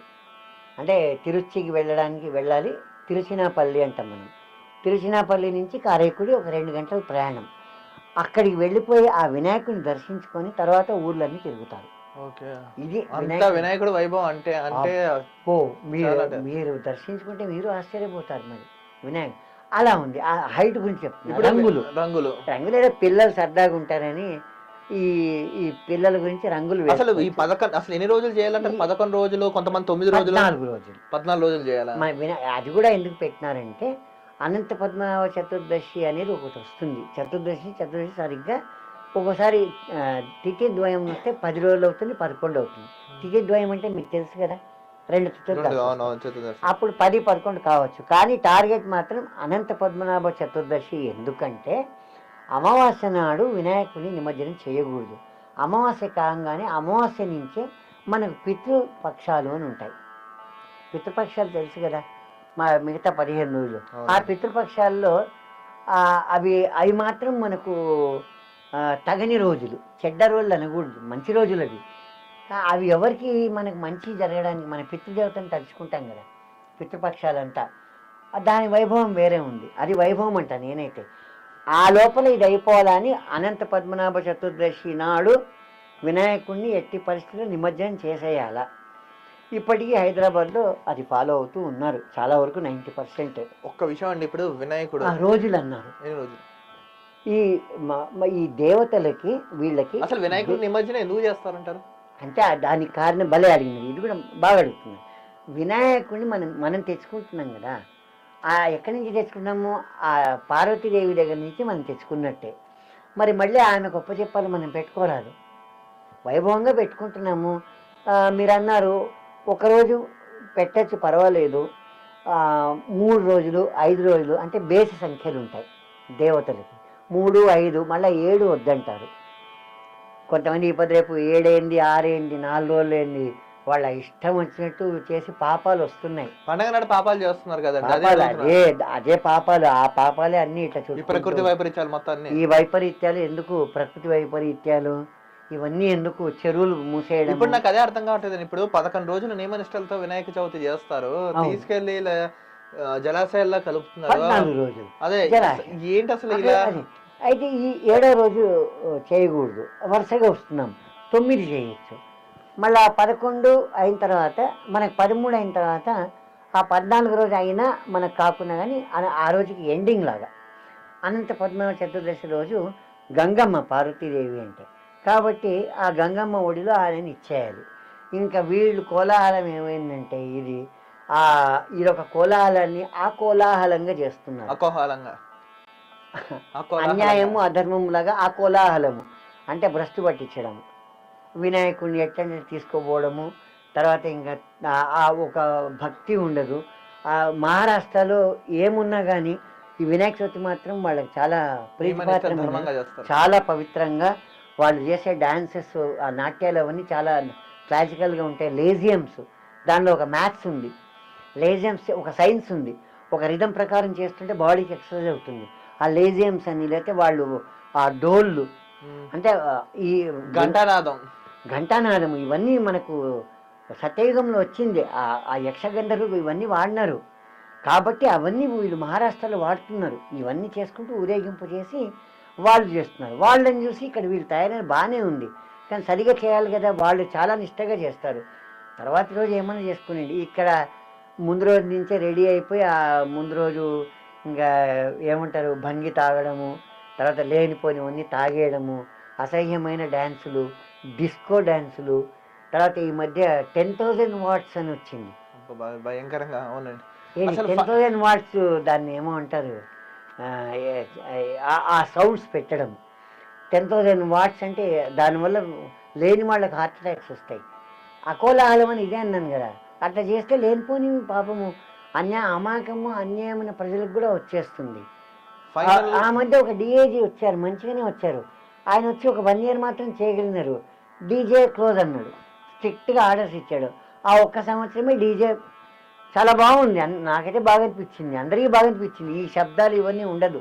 అంటే తిరుచికి వెళ్ళాలి. తిరుచినాపల్లి అంటాం మనం. తిరుచినాపల్లి నుంచి కారైకుడి ఒక 2 గంటల ప్రయాణం. అక్కడికి వెళ్ళిపోయి ఆ వినాయకుడిని దర్శించుకొని తర్వాత ఊర్లన్నీ తిరుగుతారు. ఇది వినాయకుడు వైభవం. అంటే మీరు దర్శించుకుంటే మీరు ఆశ్చర్యపోతారు. మరి వినాయకుడు అలా ఉంది. ఆ హైట్ గురించి చెప్తున్నారు. రంగులు ఏదో పిల్లలు సరదాగా ఉంటారని ఈ పిల్లల గురించి రంగులు. అసలు ఈ 11 అసలు ఎన్ని రోజులు చేయాలంటే 11 రోజులు, కొంతమంది 9 రోజులు, 14 రోజులు చేయాలి. అది కూడా ఎందుకు పెట్టినారంటే అనంత పద్మనాభ చతుర్దశి అనేది ఒకటి వస్తుంది. చతుర్దశి సరిగ్గా ఒక్కోసారి తిథి ద్వయం వస్తే 10 రోజులు అవుతుంది, 11 అవుతుంది. తిథి ద్వయం అంటే మీకు తెలుసు కదా, 2 తిథులు. అప్పుడు 10, 11 కావచ్చు. కానీ టార్గెట్ మాత్రం అనంత పద్మనాభ చతుర్దశి. ఎందుకంటే అమావాస్య నాడు వినాయకుడిని నిమజ్జనం చేయకూడదు. అమావాస్య కాగానే అమావాస్య నుంచే మనకు పితృపక్షాలు అని ఉంటాయి. పితృపక్షాలు తెలుసు కదా, మిగతా 15 రోజులు. ఆ పితృపక్షాల్లో అవి అవి మాత్రం మనకు తగని రోజులు, చెడ్డ రోజులు అనకూడదు, మంచి రోజులు అవి. అవి ఎవరికి మనకు మంచి జరగడానికి మన పితృదేవతను తలుచుకుంటాం కదా, పితృపక్షాలంతా, దాని వైభవం వేరే ఉంది. అది వైభవం అంట నేనైతే. ఆ లోపల ఇది అయిపోవాలని అనంత పద్మనాభ చతుర్దశి నాడు వినాయకుడిని ఎట్టి పరిస్థితుల్లో నిమజ్జనం చేసేయాల. ఇప్పటికీ హైదరాబాద్లో అది ఫాలో అవుతూ ఉన్నారు చాలా వరకు, 90%. ఒక్క విషయం అండి, ఇప్పుడు వినాయకుడు రోజులు అన్నారు. రోజులు ఈ దేవతలకి వీళ్ళకి అసలు వినాయకుడు నిమజ్జనం ఎందుకు చేస్తారంటారు? అంటే దానికి కారణం భలే అడిగినది, ఇది కూడా బాగా అడుగుతుంది. వినాయకుడిని మనం తెచ్చుకుంటున్నాం కదా, ఎక్కడి నుంచి తెచ్చుకున్నాము? ఆ పార్వతీదేవి దగ్గర నుంచి మనం తెచ్చుకున్నట్టే. మరి మళ్ళీ ఆమె గొప్ప చెప్పాలి, మనం పెట్టుకోరాదు, వైభవంగా పెట్టుకుంటున్నాము. మీరు అన్నారు ఒకరోజు పెట్టచ్చు పర్వాలేదు, 3 రోజులు 5 రోజులు అంటే బేసి సంఖ్యలు ఉంటాయి దేవతలకి, 3, 5 మళ్ళీ 7 వద్దంటారు కొంతమంది. ఇప్పుడు రేపు 7 ఏంది, 6 ఏంది, 4 రోజులు ఏంది, వాళ్ళ ఇష్టం వచ్చినట్టు చేసి పాపాలు వస్తున్నాయి. పండగ నాడు పాపాలు చేస్తున్నారు కదా, అదే పాపాలు, ఆ పాపాలే అన్ని ఇట్లా ప్రకృతి వైపరీత్యాలు మొత్తం. ఈ వైపరీత్యాలు ఎందుకు? ప్రకృతి వైపరీత్యాలు ఇవన్నీ ఎందుకు? చెరువులు మూసేయడం. ఇప్పుడు నాకు అదే అర్థం కావట్లేదు. ఇప్పుడు 11 రోజులు నియమనిష్టలతో వినాయక చవితి చేస్తారు, తీసుకెళ్లి జలాశయాల్లో కలుపుతున్నారు 14 రోజులు. అదే ఏంటి అసలు ఇలా? అయితే ఈ 7వ రోజు చేయకూడదు, వరుసగా వస్తున్నాం, 9 చేయొచ్చు. మళ్ళీ 11 అయిన తర్వాత మనకు 13 అయిన తర్వాత ఆ 14 రోజు అయినా మనకు కాకుండా కానీ ఆ రోజుకి ఎండింగ్ లాగా అనంత పద్మనాభ చతుర్దశి రోజు గంగమ్మ పార్వతీదేవి అంటే, కాబట్టి ఆ గంగమ్మ ఒడిలో ఆయనని ఇచ్చేయాలి. ఇంకా వీళ్ళు కోలాహలం ఏమైందంటే ఇదొక కోలాహలాన్ని కోలాహలంగా చేస్తున్నారు, అన్యాయము అధర్మము లాగా ఆ కోలాహలము అంటే భ్రష్టు పట్టించడం, వినాయకుడిని ఎట్లా తీసుకోపోవడము. తర్వాత ఇంకా ఒక భక్తి ఉండదు. మహారాష్ట్రలో ఏమున్నా కానీ ఈ వినాయక చవితి మాత్రం వాళ్ళకి చాలా ప్రీతిపాత్రమైన, చాలా పవిత్రంగా వాళ్ళు చేసే డాన్సెస్, ఆ నాట్యాలు అవన్నీ చాలా క్లాసికల్గా ఉంటాయి. లేజియమ్స్, దానిలో ఒక మ్యాథ్స్ ఉంది, లేజియమ్స్ ఒక సైన్స్ ఉంది, ఒక రిధం ప్రకారం చేస్తుంటే బాడీకి ఎక్సర్సైజ్ అవుతుంది. ఆ లేజియమ్స్ అని, లేకపోతే వాళ్ళు ఆ డోళ్ళు అంటే ఈ ఘంటానాదం ఇవన్నీ మనకు సత్యయుగంలో వచ్చింది. ఆ యక్షగంధర్వులు ఇవన్నీ వాడినారు కాబట్టి అవన్నీ వీళ్ళు మహారాష్ట్రలో వాడుతున్నారు. ఇవన్నీ చేసుకుంటూ ఊరేగింపు చేసి వాళ్ళు చేస్తున్నారు. వాళ్ళని చూసి ఇక్కడ వీళ్ళు తయారైన బాగానే ఉంది, కానీ సరిగా చేయాలి కదా, వాళ్ళు చాలా నిష్టగా చేస్తారు. తర్వాత రోజు ఏమన్నా చేసుకునేది, ఇక్కడ ముందు రోజు నుంచే రెడీ అయిపోయి ఆ ముందు రోజు ఇంకా ఏమంటారు భంగి తాగడము, తర్వాత లేనిపోనివన్నీ తాగేయడము, అసహ్యమైన డ్యాన్సులు, డిస్కో డ్యాన్సులు. తర్వాత ఈ మధ్య 10,000 వాట్స్ అని వచ్చింది, భయంకరంగా. అవునండి, 10,000 వాట్స్ దాన్ని ఏమో అంటారు, ఆ సౌండ్స్ పెట్టడం. 10,000 వాట్స్ అంటే దానివల్ల లేని వాళ్ళకి హార్ట్ అటాక్స్ వస్తాయి. అకోలాహలం అని ఇదే అన్నాను కదా, అట్లా చేస్తే లేనిపోని పాపము అమాయకము అన్యాయమైన ప్రజలకు కూడా వచ్చేస్తుంది. ఆ మధ్య ఒక డిఏజీ వచ్చారు, మంచిగానే వచ్చారు. ఆయన వచ్చి ఒక 1 year మాత్రం చేయగలిగినారు. డీజే క్లోజ్ అన్నాడు, స్ట్రిక్ట్గా ఆర్డర్స్ ఇచ్చాడు. ఆ ఒక్క సంవత్సరమే డీజే చాలా బాగుంది, నాకైతే బాగా అనిపించింది, అందరికీ బాగా అనిపించింది. ఈ శబ్దాలు ఇవన్నీ ఉండదు,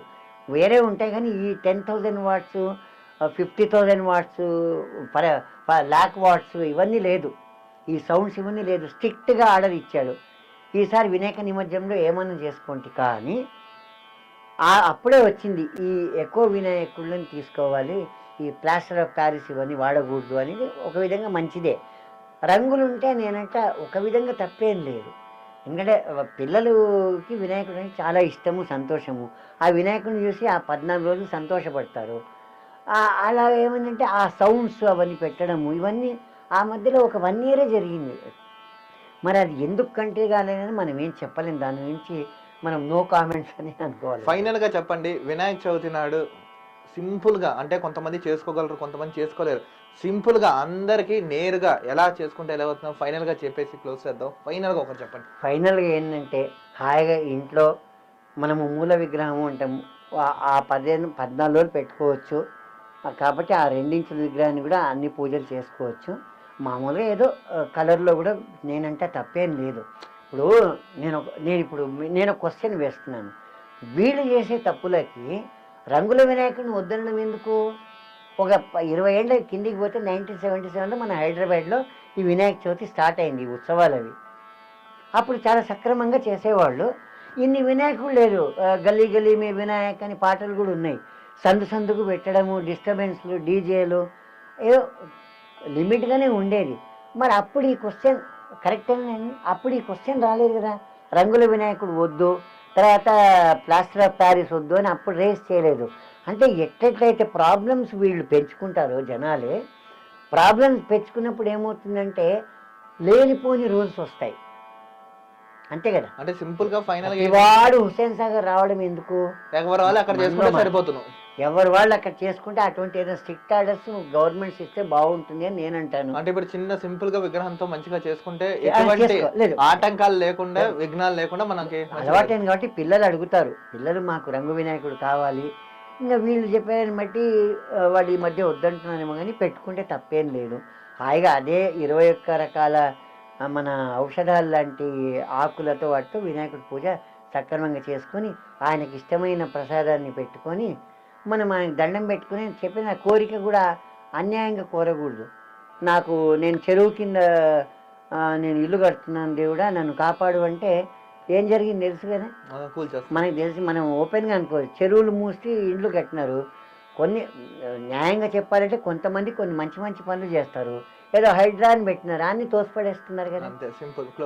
వేరే ఉంటాయి, కానీ ఈ 10,000 వాట్స్ 50,000 వాట్స్ lakh వాట్స్ ఇవన్నీ లేదు, ఈ సౌండ్స్ ఇవన్నీ లేదు. స్ట్రిక్ట్గా ఆర్డర్ ఇచ్చాడు. ఈసారి వినాయక నిమజ్జనంలో ఏమన్నా చేసుకోండి, కానీ అప్పుడే వచ్చింది ఈ ఎక్కువ వినాయకుళ్ళని తీసుకోవాలి, ఈ ప్లాస్టర్ ఆఫ్ ప్యారిస్ ఇవన్నీ వాడకూడదు అనేది ఒక విధంగా మంచిదే. రంగులు ఉంటే నేనంట ఒక విధంగా తప్పేం లేదు, ఎందుకంటే పిల్లలకి వినాయకుడు అంటే చాలా ఇష్టము, సంతోషము. ఆ వినాయకుడిని చూసి ఆ 14 రోజులు సంతోషపడతారు. అలా ఏమైందంటే ఆ సౌండ్స్ అవన్నీ పెట్టడము ఇవన్నీ ఆ మధ్యలో ఒక 1 year జరిగింది. మరి అది ఎందుకు కంటే కాలేదని మనం ఏం చెప్పలేము, దాని గురించి మనం నో కామెంట్స్ అని అనుకోవాలి. ఫైనల్గా చెప్పండి, వినాయక చవితి నాడు సింపుల్గా, అంటే కొంతమంది చేసుకోగలరు, కొంతమంది చేసుకోలేరు, సింపుల్గా అందరికీ నేరుగా ఎలా చేసుకుంటే ఎలా అవుతుందో ఫైనల్గా చెప్పేసి క్లోజ్ చేద్దాం. ఫైనల్గా ఒకటి చెప్పండి. ఫైనల్గా ఏంటంటే హాయిగా ఇంట్లో మనము మూల విగ్రహం అంటాము, ఆ 14 రోజులు పెట్టుకోవచ్చు. కాబట్టి ఆ 2 ఇంచుల విగ్రహాన్ని కూడా అన్ని పూజలు చేసుకోవచ్చు. మామూలుగా ఏదో కలర్లో కూడా నేనంటే తప్పేం లేదు. ఇప్పుడు నేను క్వశ్చన్ వేస్తున్నాను, వీళ్ళు చేసే తప్పులకి రంగుల వినాయకుడిని వద్దనడం ఎందుకు? ఒక 20 ఏళ్ళ కిందికి పోతే 1977లో మన హైదరాబాద్లో ఈ వినాయక చవితి స్టార్ట్ అయింది, ఈ ఉత్సవాలు అవి. అప్పుడు చాలా సక్రమంగా చేసేవాళ్ళు. ఇన్ని వినాయకుడు లేదు, గల్లీ గల్లీ మీ వినాయక్ అని పాటలు కూడా ఉన్నాయి. సందు సందుకు పెట్టడము, డిస్టర్బెన్స్లు, డీజేలు, ఏదో లిమిట్గానే ఉండేది. మరి అప్పుడు ఈ క్వశ్చన్ కరెక్టేనండి, అప్పుడు ఈ క్వశ్చన్ రాలేదు కదా, రంగుల వినాయకుడు వద్దు, తర్వాత ప్లాస్టర్ ఆఫ్ ప్యారిస్ వద్దు అని అప్పుడు రేస్ చేయలేదు. అంటే ఎట్లయితే ప్రాబ్లమ్స్ వీళ్ళు పెంచుకుంటారో జనాలే, ప్రాబ్లమ్స్ పెంచుకున్నప్పుడు ఏమవుతుందంటే లేనిపోని రూల్స్ వస్తాయి, అంతే కదా. అంటే సింపుల్ గా ఫైనల్ వాడు హుస్సేన్ సాగర్ రావడం ఎందుకు? ఎవరి వాళ్ళు అక్కడ చేసుకుంటే సరిపోతున్నాం, ఎవరు వాళ్ళు అక్కడ చేసుకుంటే అటువంటి ఏదైనా స్ట్రిక్ట్ ఆర్డర్స్ గవర్నమెంట్స్ ఇస్తే బాగుంటుంది అని నేను అంటాను. అంటే ఇప్పుడు చిన్న సింపుల్ గా విగ్రహంతో మంచిగా చేసుకుంటే ఎటువంటి ఆటంకాలు లేకుండా, విఘ్నాలు లేకుండా మనకి అలవాటైంది కాబట్టి పిల్లలు అడుగుతారు, పిల్లలు మాకు రంగు వినాయకుడు కావాలి. ఇంకా వీళ్ళు చెప్పారని బట్టి వాడు ఈ మధ్య వద్దంటున్నానేమో కానీ పెట్టుకుంటే తప్పేం లేదు. హాయిగా అదే 21 రకాల మన ఔషధాలు లాంటి ఆకులతో వాటితో వినాయకుడి పూజ సక్రమంగా చేసుకొని ఆయనకి ఇష్టమైన ప్రసాదాన్ని పెట్టుకొని మనం ఆయనకి దండం పెట్టుకుని చెప్పిన కోరిక కూడా అన్యాయంగా కోరకూడదు. నేను చెరువు కింద నేను ఇల్లు కడుతున్నాను దేవుడా నన్ను కాపాడు అంటే ఏం జరిగింది తెలుసు కదా, మనకి తెలిసి మనం ఓపెన్గా అనుకోవచ్చు. చెరువులు మూసి ఇండ్లు కట్టినారు. కొన్ని న్యాయంగా చెప్పాలంటే కొంతమంది కొన్ని మంచి మంచి పనులు చేస్తారు, ఏదో హైడ్రాని పెట్టినారు అన్ని తోసిపడేస్తున్నారు కదా.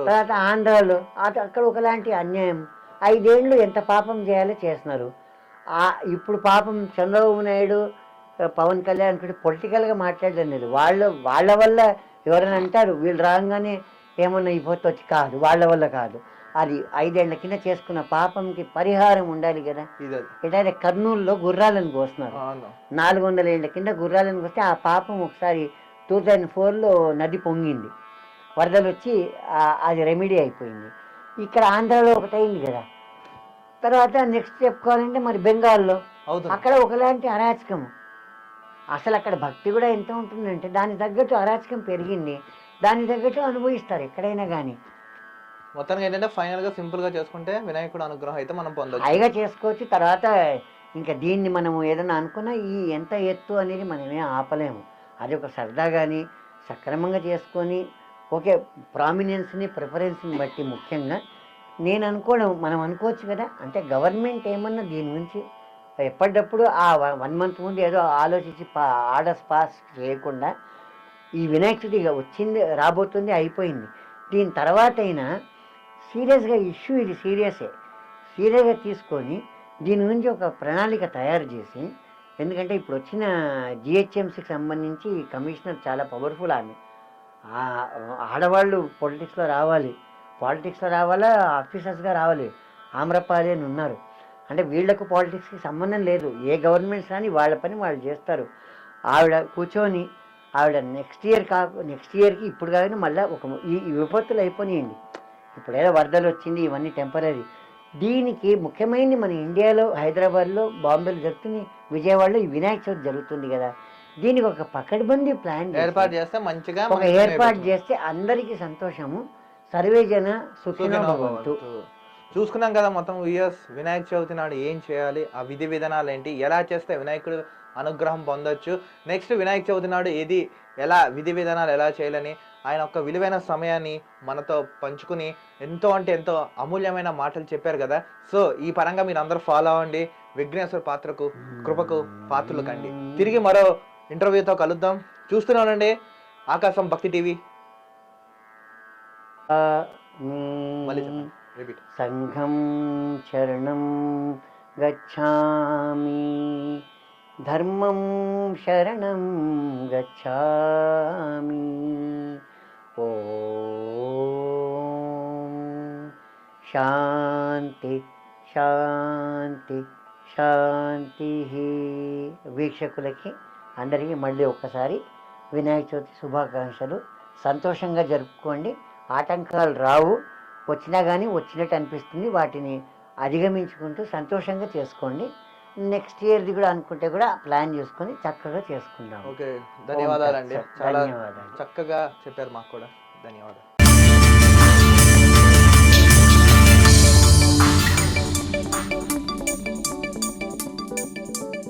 తర్వాత ఆంధ్రాలో అక్కడ ఒకలాంటి అన్యాయం, 5 ఏళ్ళు ఎంత పాపం చేయాలో చేస్తున్నారు. ఇప్పుడు పాపం చంద్రబాబు నాయుడు, పవన్ కళ్యాణ్ కూడా పొలిటికల్గా మాట్లాడడం లేదు. వాళ్ళ వల్ల ఎవరైనా అంటారు వీళ్ళు రాగానే ఏమన్నా అయిపోతే వచ్చి కాదు, వాళ్ళ వల్ల కాదు, అది 5 ఏళ్ల కింద చేసుకున్న పాపంకి పరిహారం ఉండాలి కదా. ఎటైతే కర్నూలులో గుర్రాలను కోస్తున్నారు, 400 ఏళ్ల కింద గుర్రాలను కోస్తే ఆ పాపం ఒకసారి 2004లో నది పొంగింది, వరదలు వచ్చి అది రెమెడీ అయిపోయింది. ఇక్కడ ఆంధ్రాలో ఒకటైంది కదా. తర్వాత నెక్స్ట్ చెప్పుకోవాలంటే మరి బెంగాల్లో అక్కడ ఒకలాంటి అరాచకం. అసలు అక్కడ భక్తి కూడా ఎంత ఉంటుందంటే దానికి తగ్గట్టు అరాచకం పెరిగింది, దానికి తగ్గట్టు అనుభవిస్తారు ఎక్కడైనా కానీ. మొత్తానికి ఏంటంటే ఫైనల్ గా సింపుల్ గా చేసుకుంటే వినాయకుడు అనుగ్రహం అయితే మనం పొందొచ్చు, హాయిగా చేసుకోవచ్చు. తర్వాత ఇంకా దీన్ని మనము ఏదైనా అనుకున్నా ఈ ఎంత ఎత్తు అనేది మనమే ఆపలేము. అది ఒక సరదా కానీ సక్రమంగా చేసుకొని ఓకే ప్రామినెన్స్ని ప్రిఫరెన్స్ని బట్టి ముఖ్యంగా నేను అనుకోవడం మనం అనుకోవచ్చు కదా. అంటే గవర్నమెంట్ ఏమన్నా దీని గురించి ఎప్పటికప్పుడు ఆ 1 మంత్ ముందు ఏదో ఆలోచించి ఆర్డర్స్ పాస్ చేయకుండా ఈ వినాయక చవితి వచ్చింది, రాబోతుంది, అయిపోయింది, దీని తర్వాత అయినా సీరియస్గా ఇష్యూ ఇది సీరియస్గా తీసుకొని దీని గురించి ఒక ప్రణాళిక తయారు చేసి, ఎందుకంటే ఇప్పుడు వచ్చిన జిహెచ్ఎంసీకి సంబంధించి కమిషనర్ చాలా పవర్ఫుల్ ఆమె. ఆడవాళ్ళు పాలిటిక్స్లో రావాలా, ఆఫీసర్స్గా రావాలి. ఆమ్రపాలి అని ఉన్నారు. అంటే వీళ్లకు పాలిటిక్స్కి సంబంధం లేదు, ఏ గవర్నమెంట్స్ కానీ వాళ్ళ పని వాళ్ళు చేస్తారు. ఆవిడ కూర్చొని నెక్స్ట్ ఇయర్కి ఇప్పుడు కాకుండా మళ్ళీ ఈ విపత్తులు అయిపోయినాయండి. ఇప్పుడు ఏదో వరదలు వచ్చింది, ఇవన్నీ టెంపరీ. దీనికి ముఖ్యమైనది మన ఇండియాలో హైదరాబాద్లో, బాంబేలో జరుగుతుంది, విజయవాడలో ఈ వినాయక చవితి జరుగుతుంది కదా. దీనికి ఒక పకడ్బందీ ప్లాన్ ఏర్పాటు చేస్తే అందరికీ సంతోషము. సర్వేజన సుఖినో భవంతు. చూసుకున్నాం కదా మొత్తం ఇయర్స్ వినాయక చవితి నాడు ఏం చేయాలి, ఆ విధి విధానాలు ఏంటి, ఎలా చేస్తే వినాయకుడు అనుగ్రహం పొందొచ్చు, నెక్స్ట్ వినాయక చవితి నాడు ఎలా విధి విధానాలు ఎలా చేయాలని ఆయన ఒక విలువైన సమయాన్ని మనతో పంచుకుని ఎంతో అమూల్యమైన మాటలు చెప్పారు కదా. సో ఈ పరంగా మీరు అందరూ ఫాలో అవ్వండి, విఘ్నేశ్వర కృపకు పాత్రలు కండి. తిరిగి మరో ఇంటర్వ్యూతో కలుద్దాం. చూస్తూనే ఉండండి ఆకాశం భక్తి టీవీ. సంఘం శరణం గచ్ఛామి, ధర్మం శరణం గచ్ఛామి. ఓం శాంతి శాంతి శాంతి. వీక్షకులకి అందరికీ మళ్ళీ ఒక్కసారి వినాయక చవితి శుభాకాంక్షలు. సంతోషంగా జరుపుకోండి, ఆటంకాలు రావు, వచ్చినా కానీ వచ్చినట్టు అనిపిస్తుంది, వాటిని అధిగమించుకుంటూ సంతోషంగా చేసుకోండి. నెక్స్ట్ ఇయర్ది కూడా అనుకుంటే కూడా ప్లాన్ చేసుకొని చక్కగా చేసుకుందాం. ఓకే, ధన్యవాదాలండి, చాలా చక్కగా చెప్పారు, మాకు కూడా ధన్యవాదాలు.